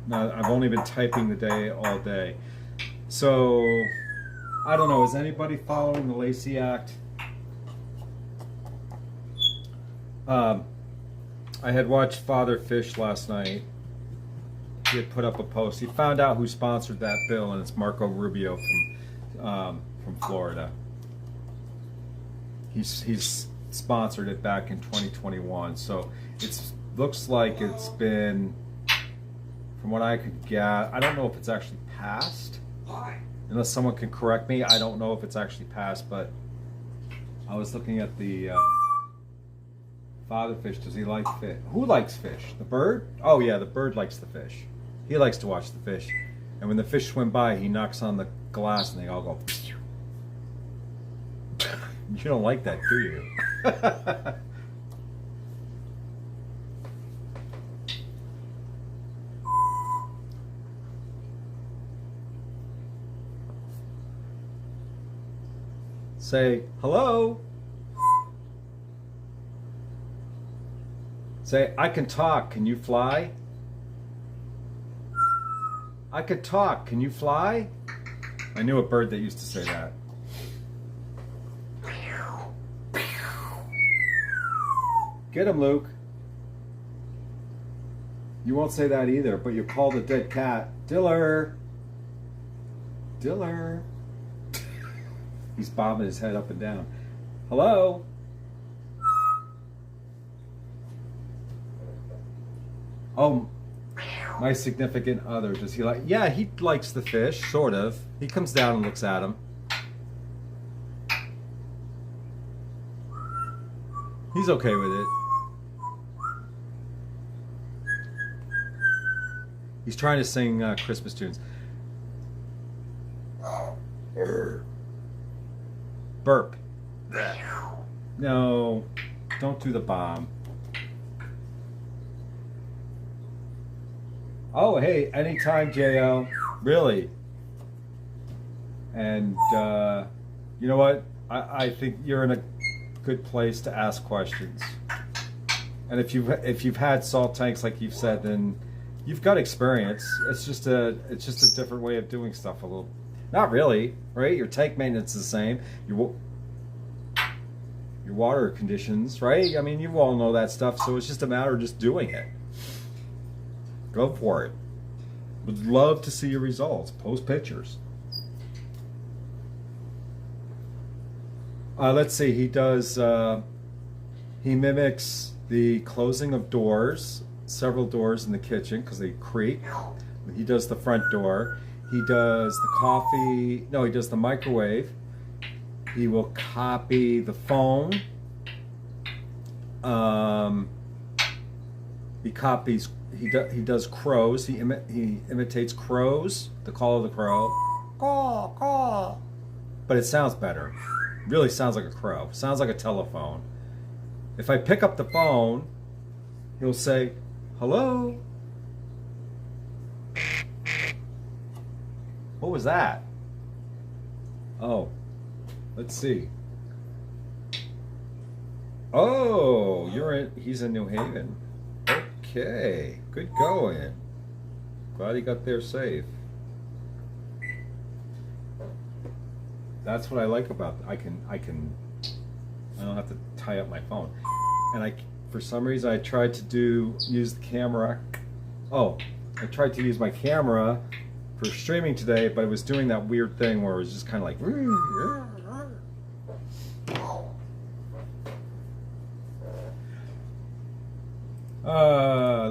No, I've only been typing the day all day. So, I don't know, is anybody following the Lacey Act? I had watched Father Fish last night. He had put up a post. He found out who sponsored that bill, and it's Marco Rubio from Florida. He's sponsored it back in 2021, so it looks like it's been, from what I could get, I don't know if it's actually passed, Unless someone can correct me, I don't know if it's actually passed, but I was looking at the father fish. Does he like fish? Who likes fish? The bird? Oh yeah, the bird likes the fish. He likes to watch the fish. And when the fish swim by, he knocks on the glass and they all go pew. You don't like that, do you? Say, hello. Say, I can talk, can you fly? I could talk, can you fly? I knew a bird that used to say that. Get him, Luke. You won't say that either, but you call the dead cat, Diller. Diller. He's bobbing his head up and down. Hello? Oh, my significant other, does he like? Yeah, he likes the fish, sort of. He comes down and looks at him. He's okay with it. He's trying to sing Christmas tunes. Burp. No, don't do the bomb. Oh, hey, anytime, J.O. Really. And you know what? I think you're in a good place to ask questions. And if you've had salt tanks like you've said, then you've got experience. It's just a different way of doing stuff a little. Not really, right? Your tank maintenance is the same. Your water conditions, right? I mean, you all know that stuff, so it's just a matter of just doing it. Go for it. Would love to see your results. Post pictures. Let's see. He does. He mimics the closing of doors, several doors in the kitchen because they creak. He does the front door. He does the coffee. No, he does the microwave. He will copy the phone. He copies. He does crows. He imitates crows. The call of the crow. Caw, caw. But it sounds better. Really sounds like a crow. Sounds like a telephone. If I pick up the phone, he'll say, "Hello." What was that? Oh, let's see. Oh, he's in New Haven. Okay, good going. Glad he got there safe. That's what I like about I don't have to tie up my phone. And for some reason I tried to use the camera. Oh, I tried to use my camera for streaming today, but it was doing that weird thing where it was just kind of like.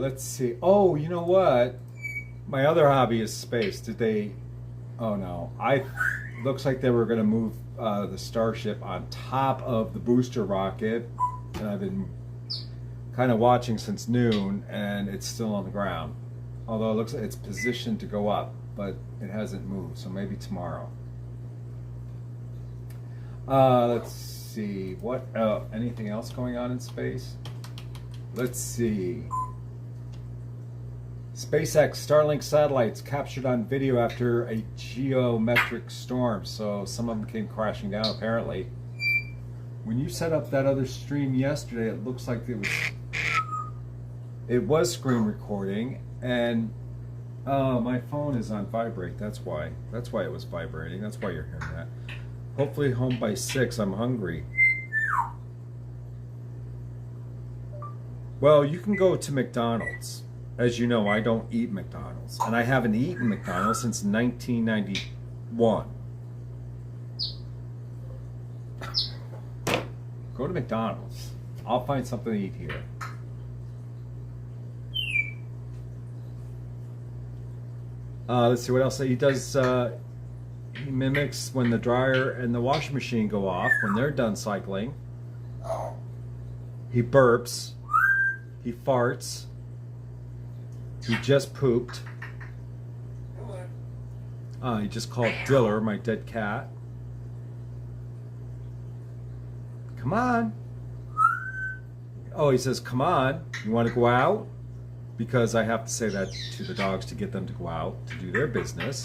Let's see. Oh, you know what? My other hobby is space. Oh no. Looks like they were going to move the Starship on top of the booster rocket, and I've been kind of watching since noon, and it's still on the ground. Although it looks like it's positioned to go up, but it hasn't moved, so maybe tomorrow. Let's see. What? Anything else going on in space? Let's see. SpaceX Starlink satellites captured on video after a geometric storm. So some of them came crashing down apparently. When you set up that other stream yesterday, it looks like it was screen recording, and my phone is on vibrate. That's why it was vibrating. That's why you're hearing that. Hopefully home by 6. I'm hungry. Well, you can go to McDonald's. As you know, I don't eat McDonald's, and I haven't eaten McDonald's since 1991. Go to McDonald's. I'll find something to eat here. Let's see what else he does. He mimics when the dryer and the washing machine go off, when they're done cycling. He burps. He farts. He just pooped. He just called Diller, my dead cat. Come on. Oh, he says, come on. You want to go out? Because I have to say that to the dogs to get them to go out to do their business.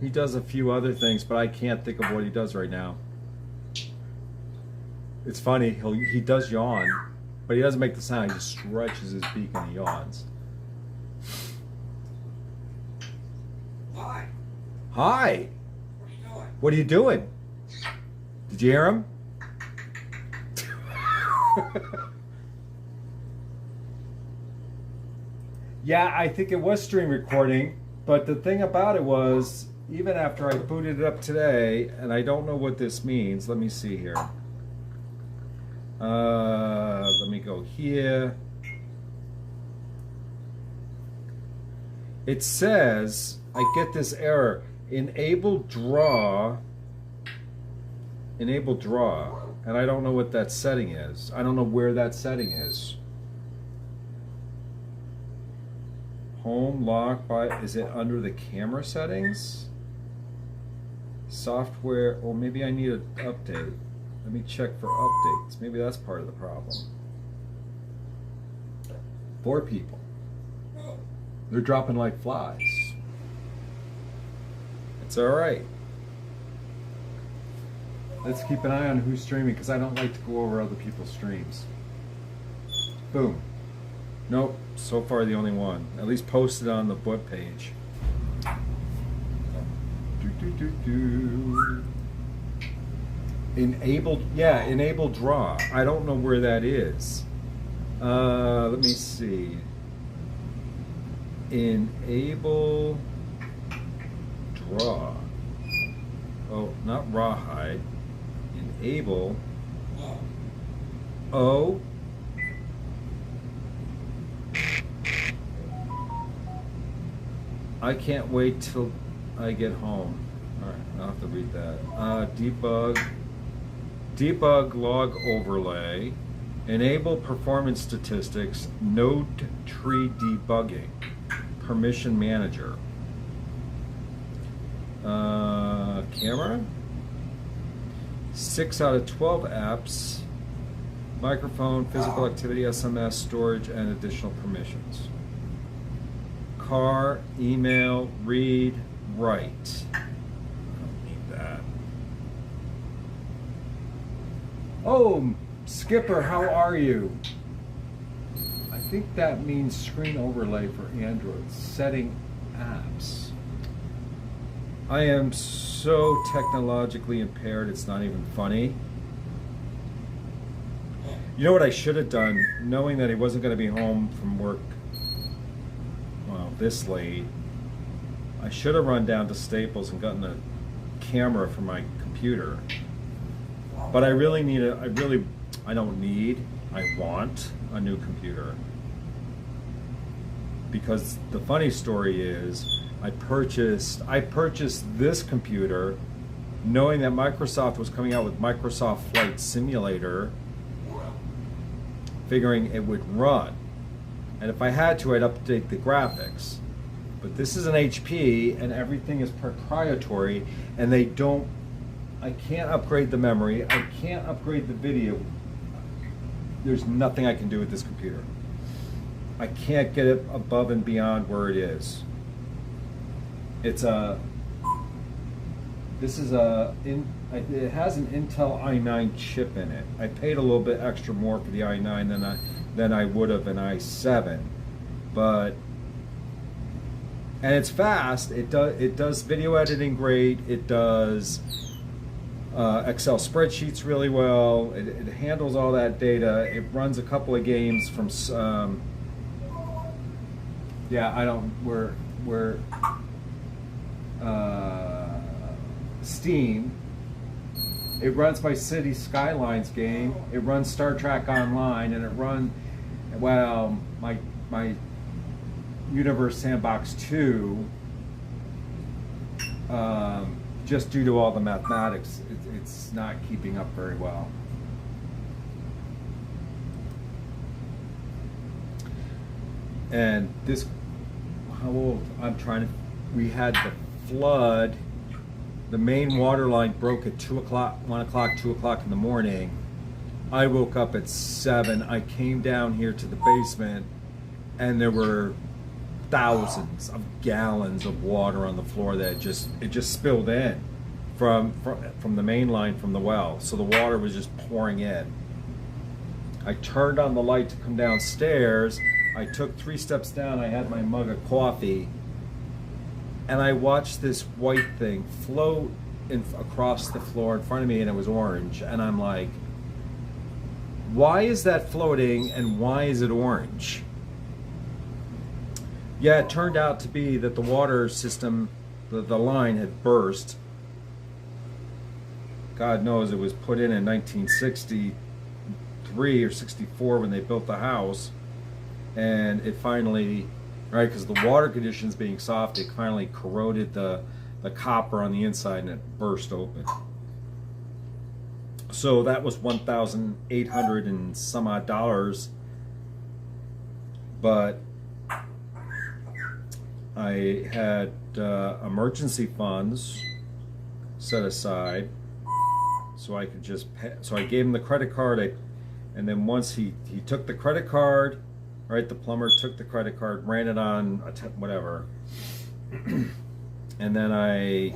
He does a few other things, but I can't think of what he does right now. It's funny, he does yawn, but he doesn't make the sound. He just stretches his beak and he yawns. Hi. Hi. What are you doing? What are you doing? Did you hear him? Yeah, I think it was stream recording, but the thing about it was, even after I booted it up today, and I don't know what this means, let me see here. Let me go here. It says, I get this error, enable draw, and I don't know what that setting is. I don't know where that setting is. Home lock is it under the camera settings? Software, or maybe I need an update. Let me check for updates. Maybe that's part of the problem. 4 people. They're dropping like flies. It's all right. Let's keep an eye on who's streaming because I don't like to go over other people's streams. Boom. Nope, so far the only one. At least posted on the web page. Enable draw. I don't know where that is. Let me see. Enable draw. Oh, not rawhide. Enable. Oh. I can't wait till I get home. Alright, I'll have to read that. Debug log overlay. Enable performance statistics. Node tree debugging. Permission manager. Camera. 6 out of 12 apps. Microphone, physical activity, SMS, storage, and additional permissions. Car, email, read, write. I don't need that. Oh, Skipper, how are you? I think that means screen overlay for Android. Setting apps. I am so technologically impaired, it's not even funny. You know what I should have done, knowing that he wasn't going to be home from work this late? I should have run down to Staples and gotten a camera for my computer. But I want a new computer. Because the funny story is, I purchased this computer knowing that Microsoft was coming out with Microsoft Flight Simulator, figuring it would run. And if I had to, I'd update the graphics. But this is an HP, and everything is proprietary, and I can't upgrade the memory, I can't upgrade the video. There's nothing I can do with this computer. I can't get it above and beyond where it is. It has an Intel i9 chip in it. I paid a little bit extra more for the i9 than I would have an i7, and it's fast. It does video editing great. It does Excel spreadsheets really well. It handles all that data. It runs a couple of games from Steam. It runs my City Skylines game. It runs Star Trek Online, and it runs, well, my Universe Sandbox 2, just due to all the mathematics, it's not keeping up very well. And this, how old? We had the flood. The main water line broke at 2 o'clock, 1 o'clock, 2 o'clock in the morning. I woke up at 7. I came down here to the basement, and there were thousands of gallons of water on the floor that it just spilled in from the main line from the well. So the water was just pouring in. I turned on the light to come downstairs. I took 3 steps down. I had my mug of coffee, and I watched this white thing float across the floor in front of me, and it was orange. And I'm like, why is that floating, and why is it orange? Yeah, it turned out to be that the water system, the line had burst. God knows it was put in 1963 or 64 when they built the house. And it finally, right, because the water conditions being soft, it finally corroded the copper on the inside and it burst open. So that was $1,800 and some odd dollars. But I had emergency funds set aside so I could just pay. So I gave him the credit card, and then once he took the credit card, right, the plumber took the credit card, ran it on whatever, and then I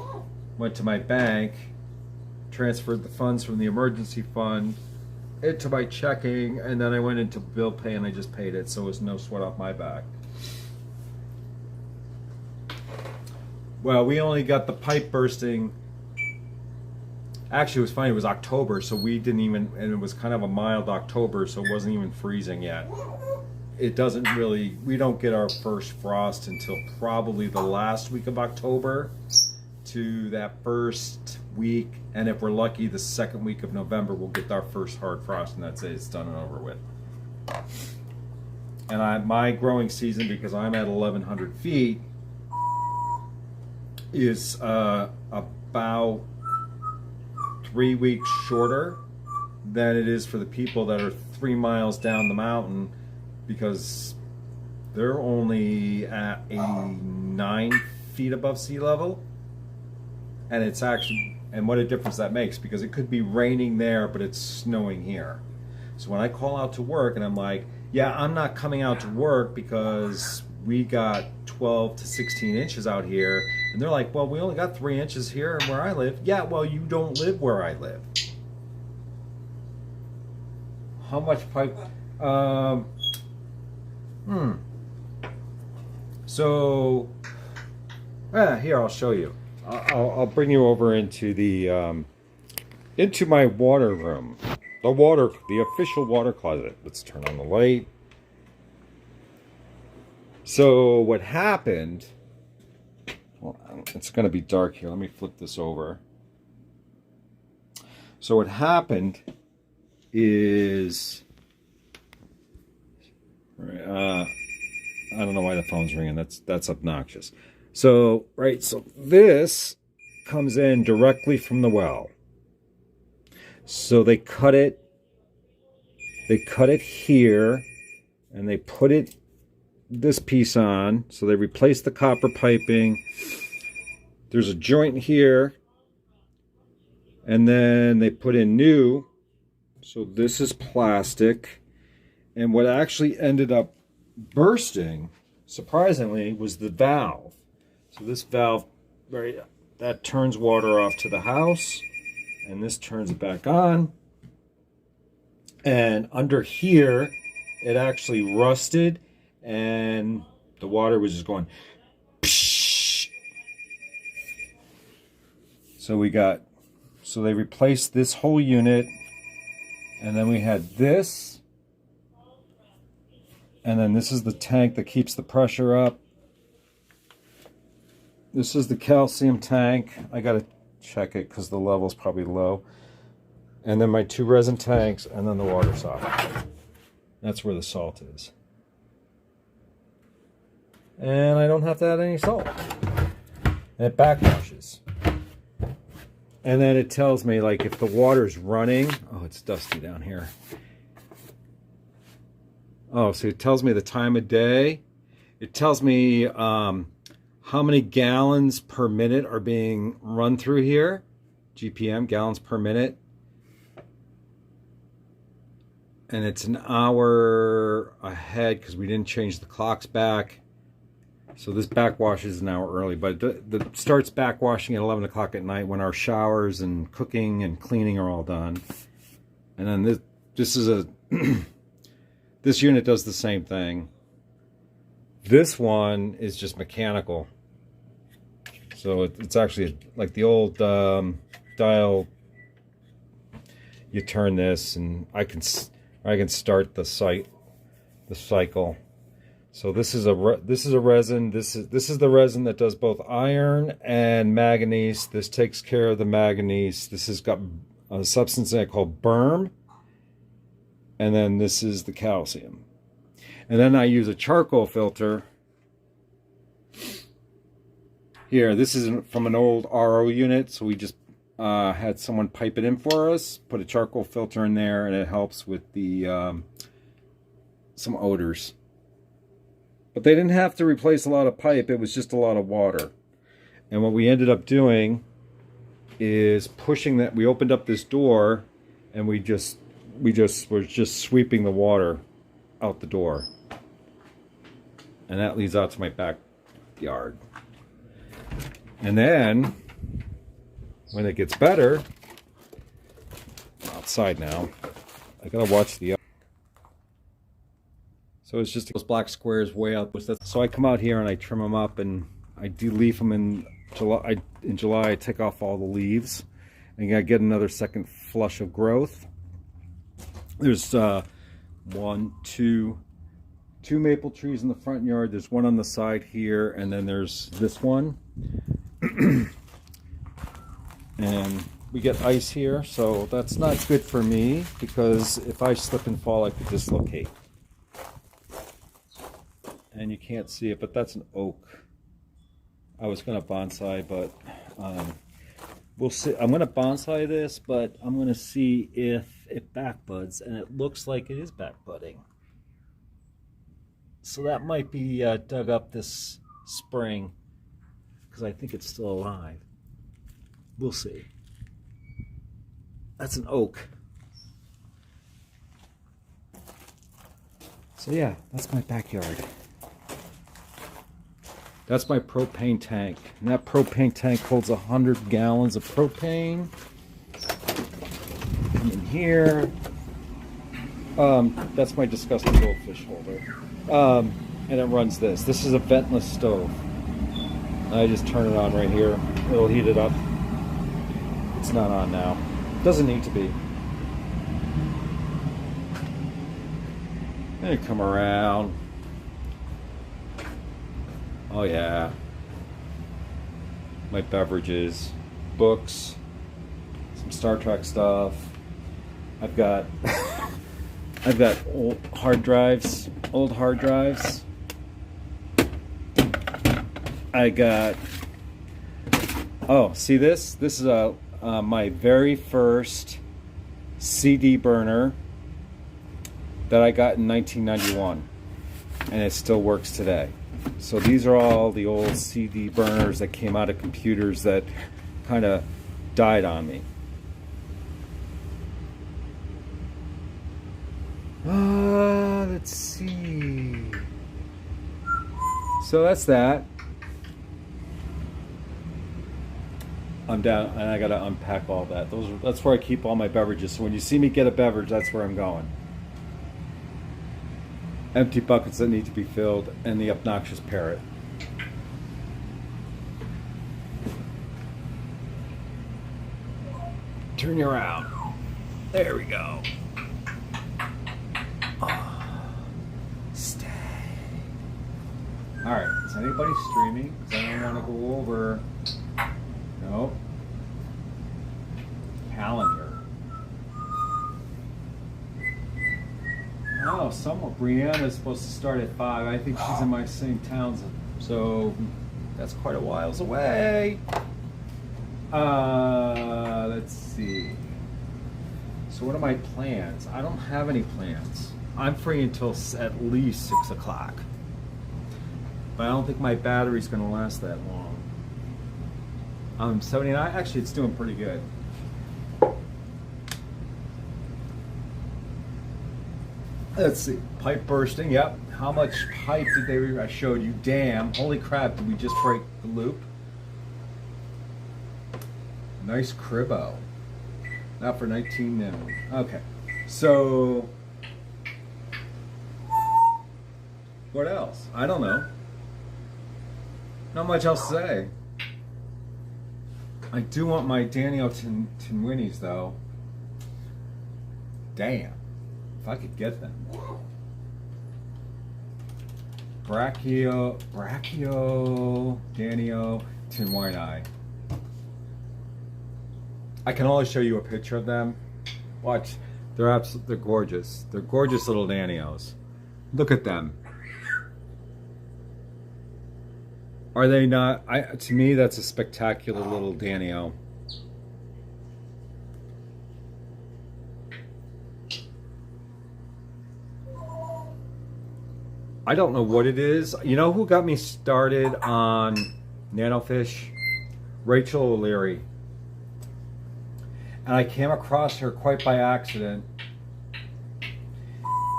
went to my bank, transferred the funds from the emergency fund into my checking, and then I went into bill pay and I just paid it, so it was no sweat off my back. Well, we only got the pipe bursting. Actually, it was funny, it was October, so we didn't even, and it was kind of a mild October, so it wasn't even freezing yet. It doesn't really, we don't get our first frost until probably the last week of October to that first week, and if we're lucky, the second week of November, we'll get our first hard frost, and that's it, it's done and over with. And my growing season, because I'm at 1,100 feet, is about 3 weeks shorter than it is for the people that are 3 miles down the mountain, because they're only at 89 feet above sea level. And it's actually, and what a difference that makes, because it could be raining there, but it's snowing here. So when I call out to work and I'm like, yeah, I'm not coming out to work because we got 12 to 16 inches out here. And they're like, well, we only got 3 inches here and where I live. Yeah, well, you don't live where I live. How much pipe? So, here, I'll show you. I'll bring you over into the, into my water room. The official water closet. Let's turn on the light. So what happened, well, it's going to be dark here. Let me flip this over. So what happened is, I don't know why the phone's ringing. That's obnoxious. So, right, so this comes in directly from the well. So they cut it here, and they put this piece on. So they replaced the copper piping. There's a joint here, and then they put in new. So this is plastic, and what actually ended up bursting, surprisingly, was the valve. So this valve, right, that turns water off to the house, and this turns it back on. And under here, it actually rusted, and the water was just going psh. So they replaced this whole unit, and then we had this, and then this is the tank that keeps the pressure up. This is the calcium tank. I gotta check it because the level's probably low. And then my 2 resin tanks, and then the water softener. That's where the salt is. and I don't have to add any salt. And it backwashes. And then it tells me, like, if the water's running. Oh, it's dusty down here. Oh, so it tells me the time of day. It tells me how many gallons per minute are being run through here. GPM, gallons per minute. And it's an hour ahead because we didn't change the clocks back. So this backwashes an hour early, but it starts backwashing at 11 o'clock at night when our showers and cooking and cleaning are all done. And then this is a this unit does the same thing. This one is just mechanical. So it's actually like the old dial. You turn this, and I can start the cycle. So this is a resin. This is the resin that does both iron and manganese. This takes care of the manganese. This has got a substance in it called berm, and then this is the calcium. And then I use a charcoal filter. Here, this is from an old RO unit, so we just had someone pipe it in for us, put a charcoal filter in there, and it helps with the some odors. But they didn't have to replace a lot of pipe, it was just a lot of water. And what we ended up doing is pushing that. We opened up this door, and we just were just sweeping the water out the door. And that leads out to my backyard. And then when it gets better, I'm outside now, I gotta watch the. So it's just those black squares way out. So I come out here and I trim them up, and I de-leaf them in July. In July, I take off all the leaves, and I get another second flush of growth. There's two maple trees in the front yard. There's one on the side here, and then there's this one. And we get ice here, so that's not good for me, because if I slip and fall, I could dislocate. And you can't see it, but that's an oak. I was going to bonsai, but we'll see. I'm going to bonsai this, but I'm going to see if it backbuds, and it looks like it is backbudding. So that might be dug up this spring, because I think it's still alive. We'll see. That's an oak. So yeah, that's my backyard. That's my propane tank. And that propane tank holds 100 gallons of propane. And in here, that's my disgusting goldfish holder. And it runs this. This is a ventless stove. I just turn it on right here. It'll heat it up. It's not on now. Doesn't need to be. And come around. Oh yeah. My beverages, books, some Star Trek stuff. I've got old hard drives. I got. Oh, see this? This is my very first CD burner that I got in 1991, and it still works today. So these are all the old CD burners that came out of computers that kind of died on me. Let's see. So that's that. I'm down, and I gotta unpack all that. That's where I keep all my beverages. So when you see me get a beverage, that's where I'm going. Empty buckets that need to be filled, and the obnoxious parrot. Turn you around. There we go. Oh, stay. All right. Is anybody streaming? Because I don't want to go over. Nope. Calendar. Oh, Brianna's supposed to start at 5. I think she's in my same town So that's quite a whiles away. Let's see. So what are my plans? I don't have any plans. I'm free until at least 6 o'clock. But I don't think my battery's going to last that long. 79. Actually, it's doing pretty good. Let's see. Pipe bursting. Yep. How much pipe did they? I showed you. Damn. Holy crap! Did we just break the loop? Nice cribbo. Not for 19 noon. Okay. So what else? I don't know. Not much else to say. I do want my Daniel Tinwinnies though. Damn. If I could get them. Brachio, Danio, Tinwini. I can only show you a picture of them. Watch. They're gorgeous. They're gorgeous little Danios. Look at them. Are they not? To me, that's a spectacular little Danio. I don't know what it is. You know who got me started on nanofish? Rachel O'Leary. And I came across her quite by accident.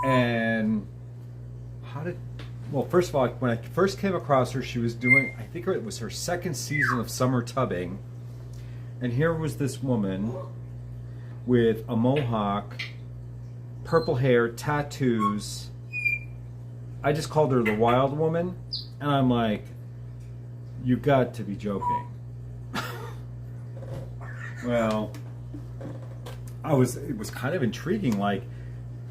And well, first of all, when I first came across her, she was doing, I think it was her second season of summer tubbing. And here was this woman with a mohawk, purple hair, tattoos. I just called her the wild woman. And I'm like, you got to be joking. Well, it was kind of intriguing, like,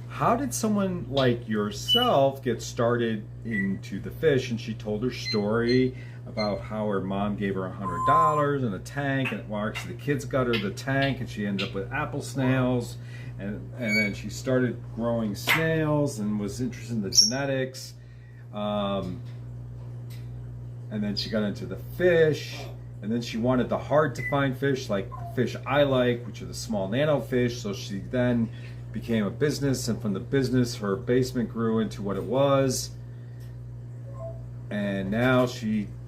how did someone like yourself get started into the fish? And she told her story about how her mom gave her $100 and a tank, and actually the kids got her the tank, and she ended up with apple snails, and then she started growing snails and was interested in the genetics, and then she got into the fish, and then she wanted the hard to find fish, like the fish I like, which are the small nano fish. So she then became a business, and from the business her basement grew into what it was, and now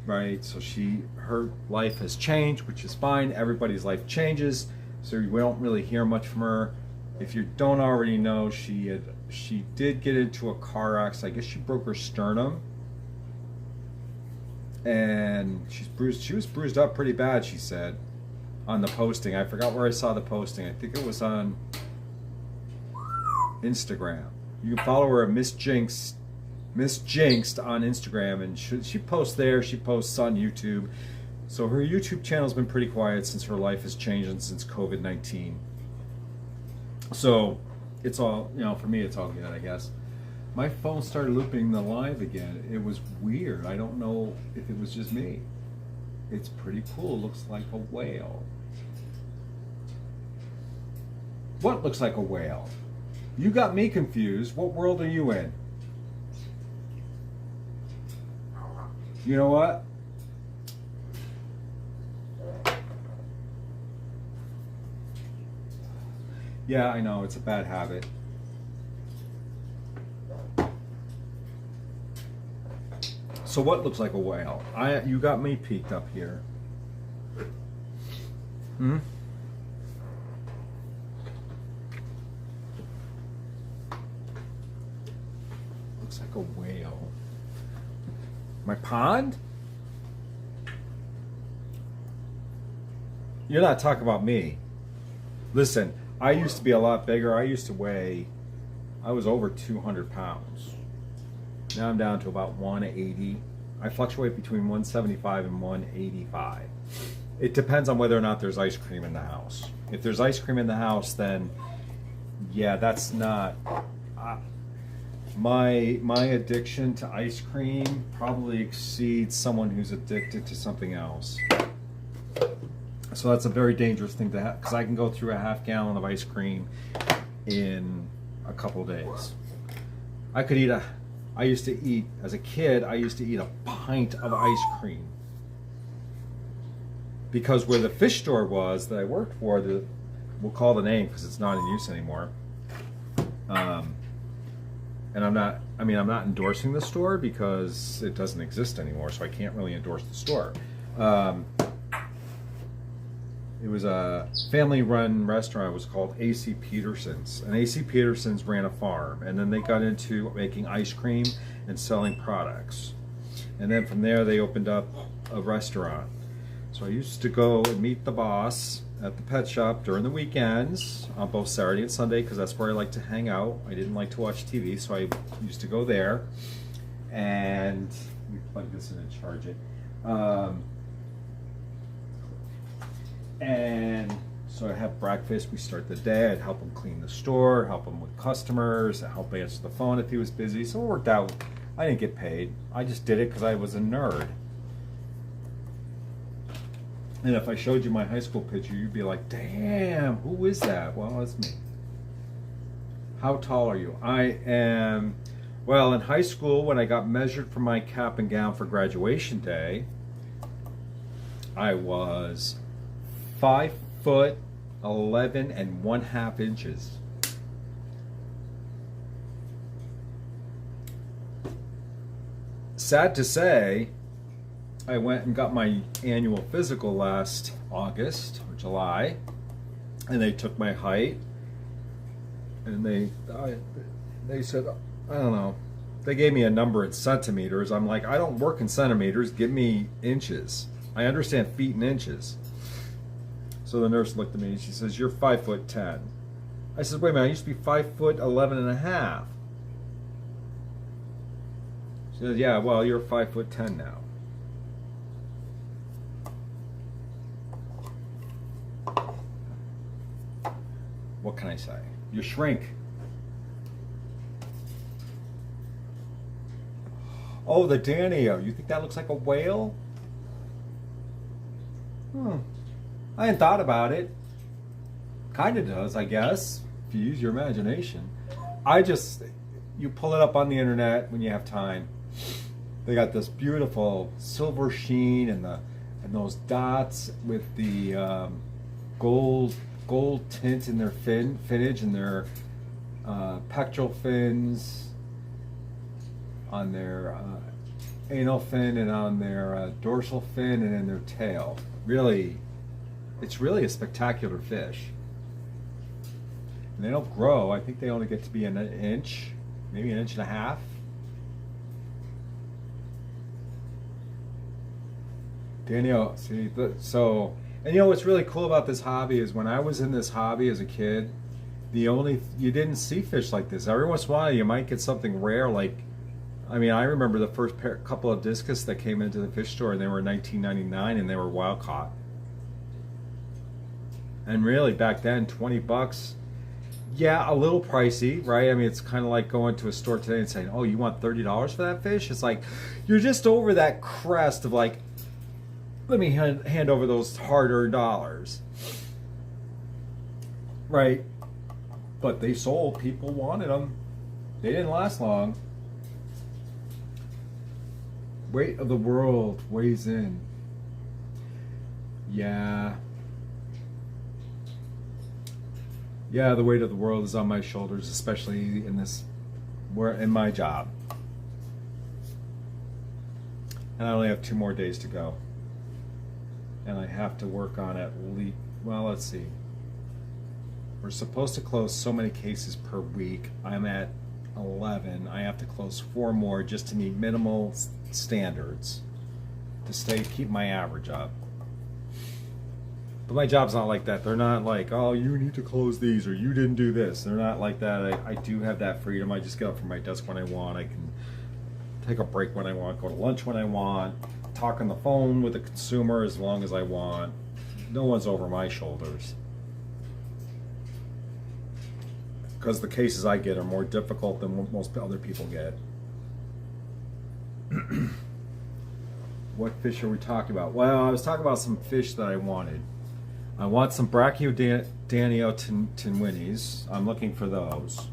her life has changed, which is fine. Everybody's life changes, so we don't really hear much from her. If you don't already know, she did get into a car accident. I guess she broke her sternum, and she was bruised up pretty bad, she said, on the posting. I forgot where I saw the posting. I think it was on Instagram. You can follow her at Miss Jinxed on Instagram, and she posts there. She posts on YouTube. So her YouTube channel's been pretty quiet since her life has changed and since COVID-19. So it's all, for me it's all good, I guess. My phone started looping the live again. It was weird. I don't know if it was just me. It's pretty cool. It looks like a whale. What looks like a whale? You got me confused. What world are you in? You know what? Yeah, I know. It's a bad habit. So what looks like a whale? You got me peeked up here. Looks like a whale. My pond? You're not talking about me. Listen, I used to be a lot bigger. I used to weigh, I was over 200 pounds. Now I'm down to about 180. I fluctuate between 175 and 185. It depends on whether or not there's ice cream in the house. If there's ice cream in the house, then yeah, that's not... My addiction to ice cream probably exceeds someone who's addicted to something else. So that's a very dangerous thing to have, because I can go through a half gallon of ice cream in a couple days. I could eat I used to eat, as a kid, I used to eat a pint of ice cream. Because where the fish store was that I worked for, we'll call the name because it's not in use anymore. And I'm not endorsing the store because it doesn't exist anymore, so I can't really endorse the store. It was a family-run restaurant. It was called A.C. Peterson's. And A.C. Peterson's ran a farm. And then they got into making ice cream and selling products. And then from there, they opened up a restaurant. So I used to go and meet the boss at the pet shop during the weekends, on both Saturday and Sunday, because that's where I like to hang out. I didn't like to watch TV, so I used to go there. And let me plug this in and charge it. And so I'd have breakfast, we start the day, I'd help him clean the store, help him with customers, I'd help answer the phone if he was busy. So it worked out. I didn't get paid. I just did it because I was a nerd. And if I showed you my high school picture, you'd be like, damn, who is that? Well, it's me. How tall are you? I am, well, in high school, when I got measured for my cap and gown for graduation day, I was 5'11" and 1/2 inches. Sad to say, I went and got my annual physical last August or July, and they took my height, and they said, I don't know, they gave me a number in centimeters. I'm like, I don't work in centimeters, give me inches. I understand feet and inches. So the nurse looked at me and she says, you're 5'10". I said, wait a minute, I used to be 5'11.5". She said, yeah, well, you're 5'10" now. What can I say? You shrink. Oh, the Danio. You think that looks like a whale? I hadn't thought about it. Kind of does, I guess, if you use your imagination. You pull it up on the internet when you have time. They got this beautiful silver sheen and those dots with the gold tint in their finnage and their pectoral fins, on their anal fin and on their dorsal fin and in their tail. Really, it's really a spectacular fish. And they don't grow. I think they only get to be an inch, maybe an inch and a half. Daniel, see, and you know what's really cool about this hobby is when I was in this hobby as a kid, you didn't see fish like this. Every once in a while you might get something rare, like, I mean, I remember the first couple of discus that came into the fish store, and they were $19.99 and they were wild caught. And really back then, $20, yeah, a little pricey, right? I mean, it's kind of like going to a store today and saying, oh, you want $30 for that fish? It's like, you're just over that crest of like, let me hand over those hard-earned dollars. Right? But they sold. People wanted them. They didn't last long. Weight of the world weighs in. Yeah. Yeah, the weight of the world is on my shoulders, especially in my job. And I only have 2 more days to go. And I have to work on at least, well, let's see. We're supposed to close so many cases per week. I'm at 11. I have to close 4 more just to meet minimal standards to keep my average up. But my job's not like that. They're not like, oh, you need to close these or you didn't do this. They're not like that. I do have that freedom. I just get up from my desk when I want. I can take a break when I want, go to lunch when I want, talk on the phone with the consumer as long as I want. No one's over my shoulders. Because the cases I get are more difficult than what most other people get. What fish are we talking about? Well, I was talking about some fish that I wanted. I want some Brachiodanio tinwinis. I'm looking for those.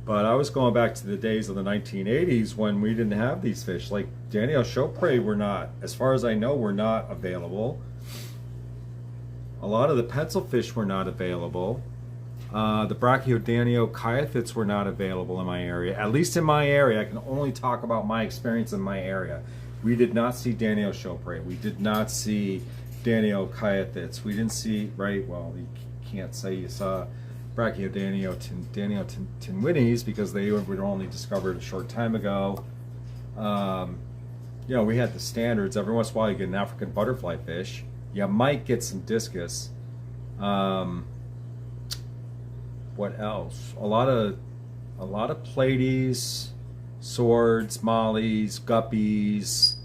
But I was going back to the days of the 1980s when we didn't have these fish. Like Daniel Chopre were not, as far as I know, were not available. A lot of the pencil fish were not available. The Brachiodanio Kyathits were not available in my area. At least in my area, I can only talk about my experience in my area. We did not see Danio Chopre. We did not see Danio Kyathits. We didn't see, right, well, you can't say you saw Brachiodanio Tinwinnies because they were only discovered a short time ago. You know, we had the standards. Every once in a while you get an African butterfly fish. You might get some discus. What else? A lot of Pleiades, swords, mollies, guppies,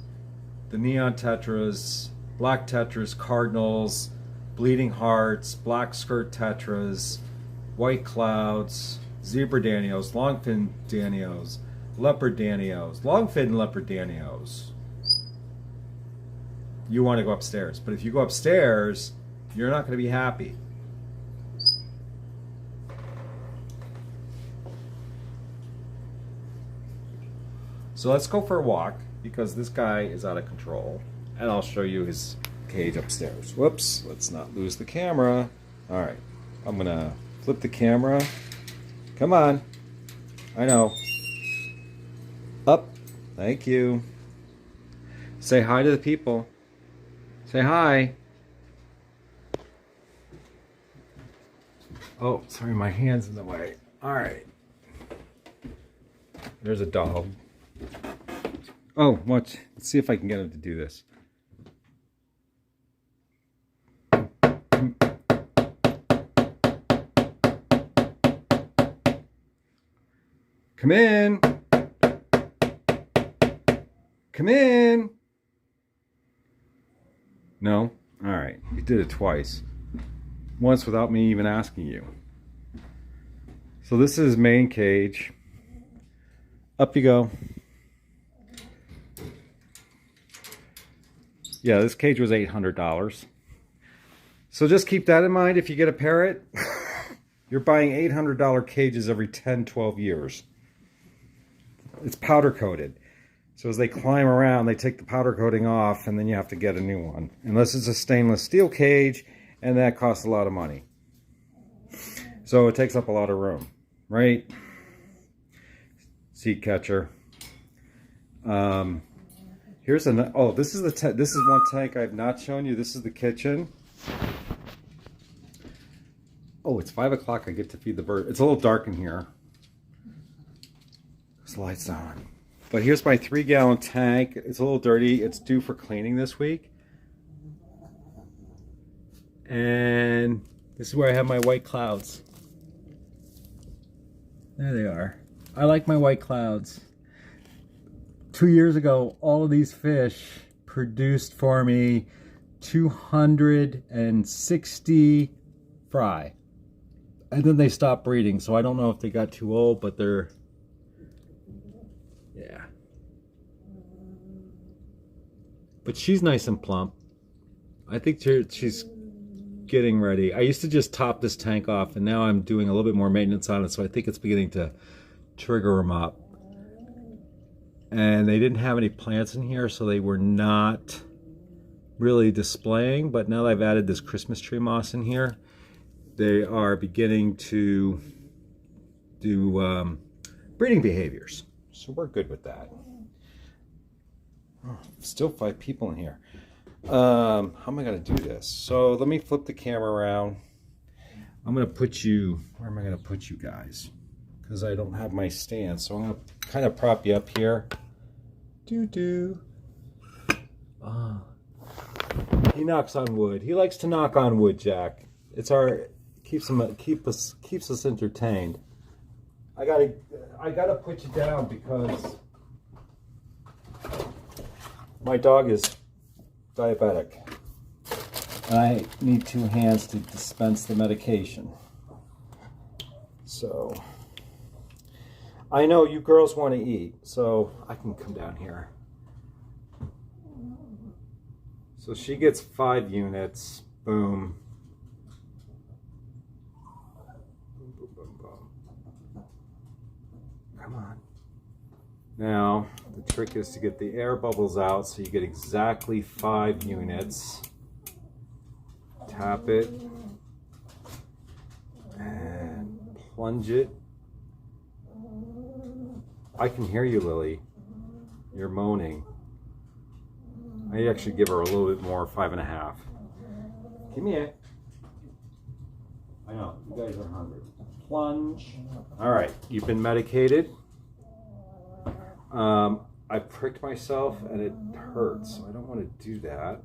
the neon tetras, black tetras, cardinals, bleeding hearts, black skirt tetras, white clouds, zebra danios, longfin danios, leopard danios, longfin leopard danios. You want to go upstairs, but if you go upstairs, you're not going to be happy. So let's go for a walk because this guy is out of control, and I'll show you his cage upstairs. Whoops, let's not lose the camera. All right, I'm gonna flip the camera. Come on, I know. Up, thank you. Say hi to the people. Say hi. Oh, sorry, my hand's in the way. All right. There's a dog. Oh, watch. Let's see if I can get him to do this. Come in. Come in. No? All right. You did it twice. Once without me even asking you. So this is his main cage. Up you go. Yeah, this cage was $800. So just keep that in mind if you get a parrot. You're buying $800 cages every 10, 12 years. It's powder coated. So as they climb around, they take the powder coating off and then you have to get a new one. Unless it's a stainless steel cage, and that costs a lot of money. So it takes up a lot of room, right? Seed catcher. Here's a, oh, this is one tank I've not shown you. This is the kitchen. Oh, it's 5 o'clock. I get to feed the bird. It's a little dark in here. There's lights on. But here's my 3-gallon tank. It's a little dirty. It's due for cleaning this week. And this is where I have my white clouds. There they are. I like my white clouds. 2 years ago, all of these fish produced for me 260 fry. And then they stopped breeding, so I don't know if they got too old, but they're, yeah. But she's nice and plump. I think she's getting ready. I used to just top this tank off, and now I'm doing a little bit more maintenance on it, so I think it's beginning to trigger them up. And they didn't have any plants in here, so they were not really displaying, but now that I've added this Christmas tree moss in here, they are beginning to do breeding behaviors. So we're good with that. Oh, still 5 people in here. How am I going to do this? So let me flip the camera around. I'm going to put you, where am I going to put you guys? Because I don't have my stand. So I'm going to kind of prop you up here. Doo-doo. Ah. He knocks on wood. He likes to knock on wood, Jack. It's our keeps us entertained. I gotta put you down because my dog is diabetic. I need 2 hands to dispense the medication. So I know you girls want to eat, so I can come down here. So she gets 5 units. Boom. Boom, boom, boom, boom. Now, the trick is to get the air bubbles out so you get exactly 5 units. Tap it and plunge it. I can hear you, Lily. You're moaning. I actually give her a little bit more, 5.5. Come here. I know, you guys are hungry. Plunge. All right, you've been medicated. I pricked myself and it hurts, so I don't want to do that.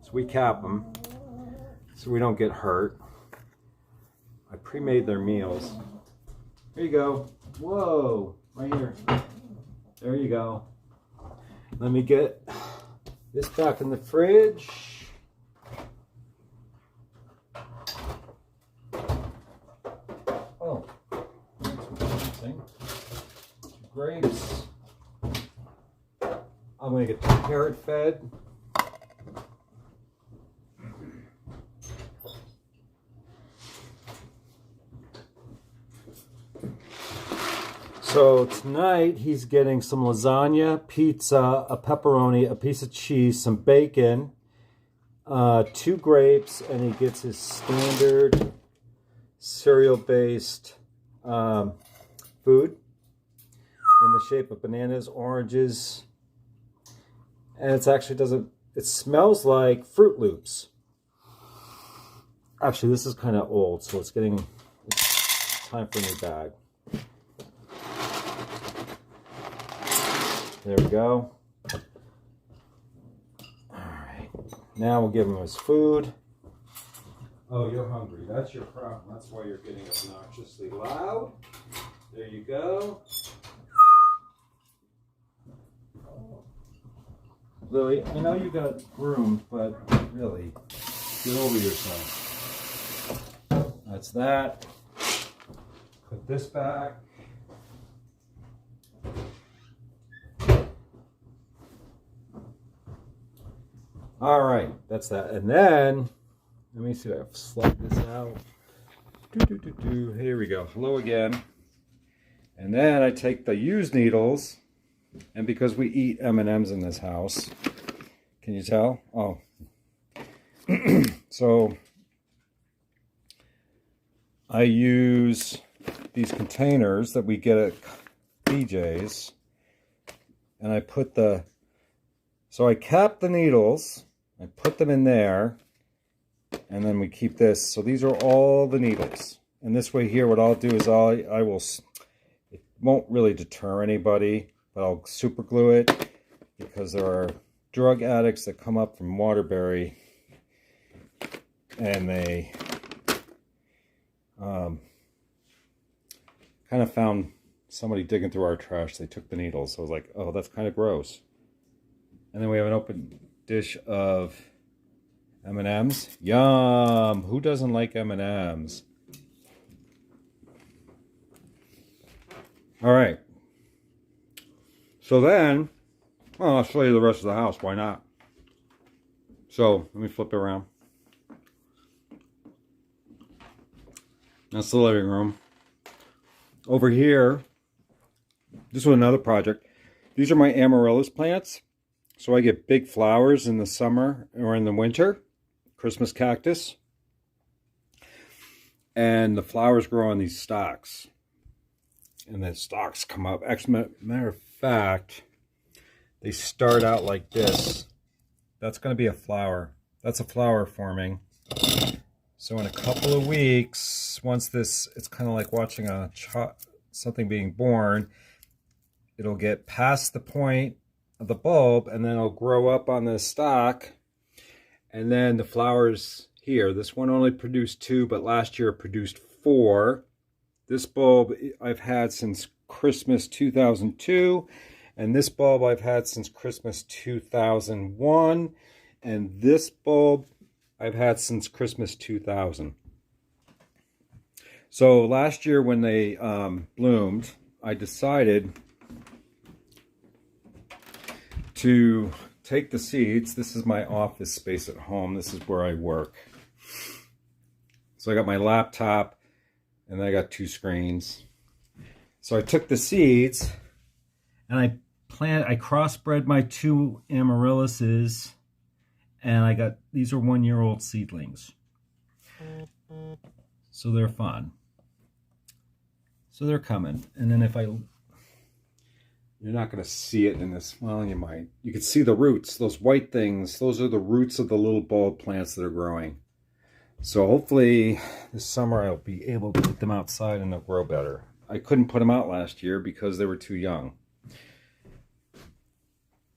So we cap them so we don't get hurt. I pre-made their meals. Here you go. Whoa, right here. There you go. Let me get this back in the fridge. Oh, that's interesting. Grapes. I'm going to get the carrot fed. So tonight he's getting some lasagna, pizza, a pepperoni, a piece of cheese, some bacon, 2 grapes, and he gets his standard cereal-based food in the shape of bananas, oranges, and it actually doesn't, it smells like Fruit Loops. Actually, this is kind of old, so it's time for a new bag. There we go. All right, now we'll give him his food. Oh, you're hungry. That's your problem. That's why you're getting obnoxiously loud. There you go. Lily, I know you got groomed, but really, get over yourself. That's that. Put this back. All right, that's that. And then, let me see if I can slide this out. Here we go. Hello again. And then I take the used needles, and because we eat M&Ms in this house, can you tell? Oh. So I use these containers that we get at BJ's, and I put so I cap the needles, I put them in there, and then we keep this. So these are all the needles. And this way here, what I'll do is I will, it won't really deter anybody, but I'll super glue it because there are drug addicts that come up from Waterbury and they kind of found somebody digging through our trash. They took the needles. So I was like, oh, that's kind of gross. And then we have an open dish of M&Ms. Yum! Who doesn't like M&Ms? All right. So then, well, I'll show you the rest of the house. Why not? So let me flip it around. That's the living room. Over here, this was another project. These are my amaryllis plants. So I get big flowers in the summer or in the winter. Christmas cactus. And the flowers grow on these stalks. And the stalks come up. Actually, matter of fact, they start out like this. That's going to be a flower. That's a flower forming. So in a couple of weeks, once this, it's kind of like watching something being born. It'll get past the point of the bulb, and then it'll grow up on the stalk. And then the flowers here. This one only produced 2, but last year it produced 4. This bulb I've had since Christmas 2002. And this bulb I've had since Christmas 2001. And this bulb I've had since Christmas 2000. So last year when they bloomed, I decided to take the seeds. This is my office space at home. This is where I work. So I got my laptop, and then I got 2 screens. So I took the seeds, And I crossbred my 2 amaryllises, and these are 1-year-old seedlings. So they're fun. So they're coming. And then you're not going to see it in this, well, you might. You can see the roots, those white things. Those are the roots of the little bulb plants that are growing. So hopefully this summer I'll be able to put them outside and they'll grow better. I couldn't put them out last year because they were too young.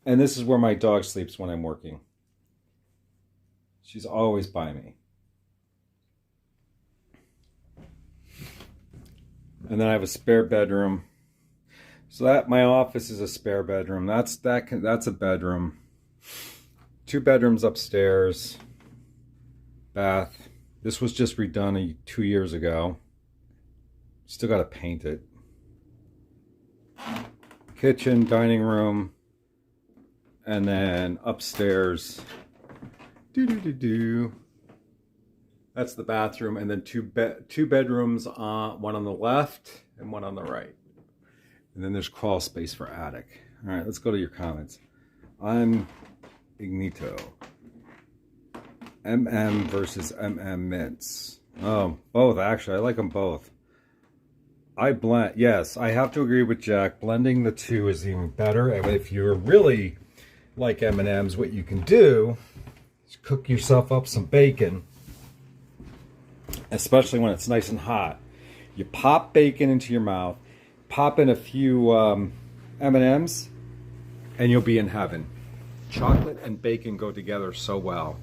And this is where my dog sleeps when I'm working. She's always by me. And then I have a spare bedroom. So my office is a spare bedroom. That's a bedroom. 2 bedrooms upstairs. Bath. This was just redone 2 years ago. Still got to paint it. Kitchen, dining room, and then upstairs. That's the bathroom, and then two bedrooms, one on the left and one on the right. And then there's crawl space for attic. All right, let's go to your comments. I'm Ignito. MM versus MM mints. Oh, both actually. I like them both. I blend. Yes, I have to agree with Jack. Blending the 2 is even better. And if you're really like M&Ms, what you can do is cook yourself up some bacon, especially when it's nice and hot. You pop bacon into your mouth, pop in a few M&Ms, and you'll be in heaven. Chocolate and bacon go together so well.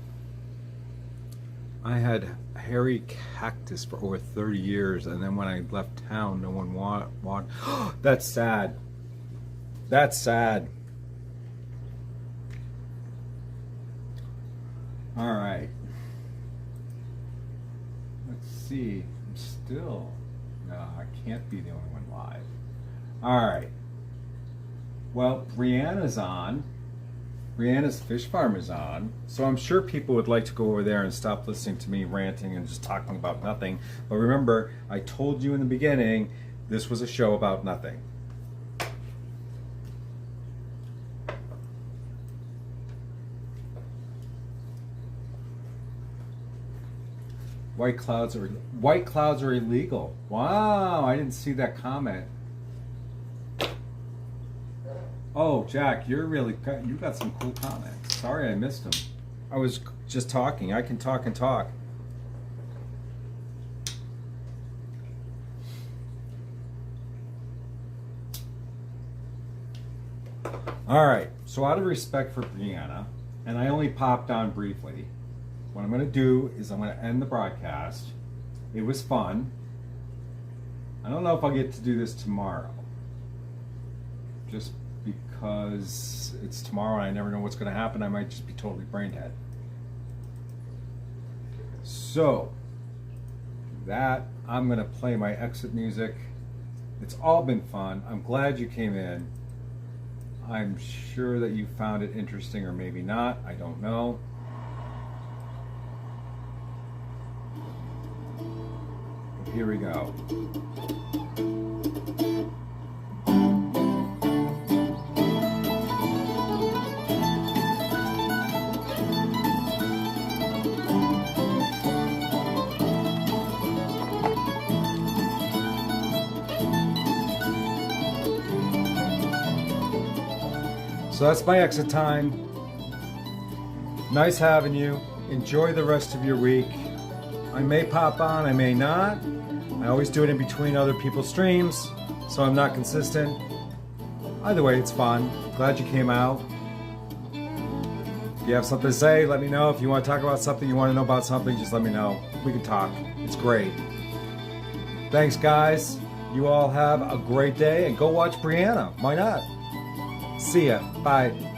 I had hairy cactus for over 30 years, and then when I left town, no one wanted. That's sad. That's sad. All right. Let's see. I'm still. No, I can't be the only one live. All right. Well, Brianna's on. Brianna's Fish Farm is on. So I'm sure people would like to go over there and stop listening to me ranting and just talking about nothing. But remember, I told you in the beginning, this was a show about nothing. White clouds are illegal. Wow, I didn't see that comment. Oh, Jack, you got some cool comments. Sorry I missed them. I was just talking. I can talk and talk. All right, so out of respect for Brianna, and I only popped on briefly, what I'm going to do is I'm going to end the broadcast. It was fun. I don't know if I'll get to do this tomorrow. Just because it's tomorrow and I never know what's going to happen. I might just be totally brain dead. So, I'm going to play my exit music. It's all been fun. I'm glad you came in. I'm sure that you found it interesting, or maybe not. I don't know. Here we go. So that's my exit time. Nice having you. Enjoy the rest of your week. I may pop on, I may not. I always do it in between other people's streams, so I'm not consistent. Either way, it's fun. Glad you came out. If you have something to say, let me know. If you want to talk about something, you want to know about something, just let me know. We can talk. It's great. Thanks, guys. You all have a great day, and go watch Brianna. Why not? See ya. Bye.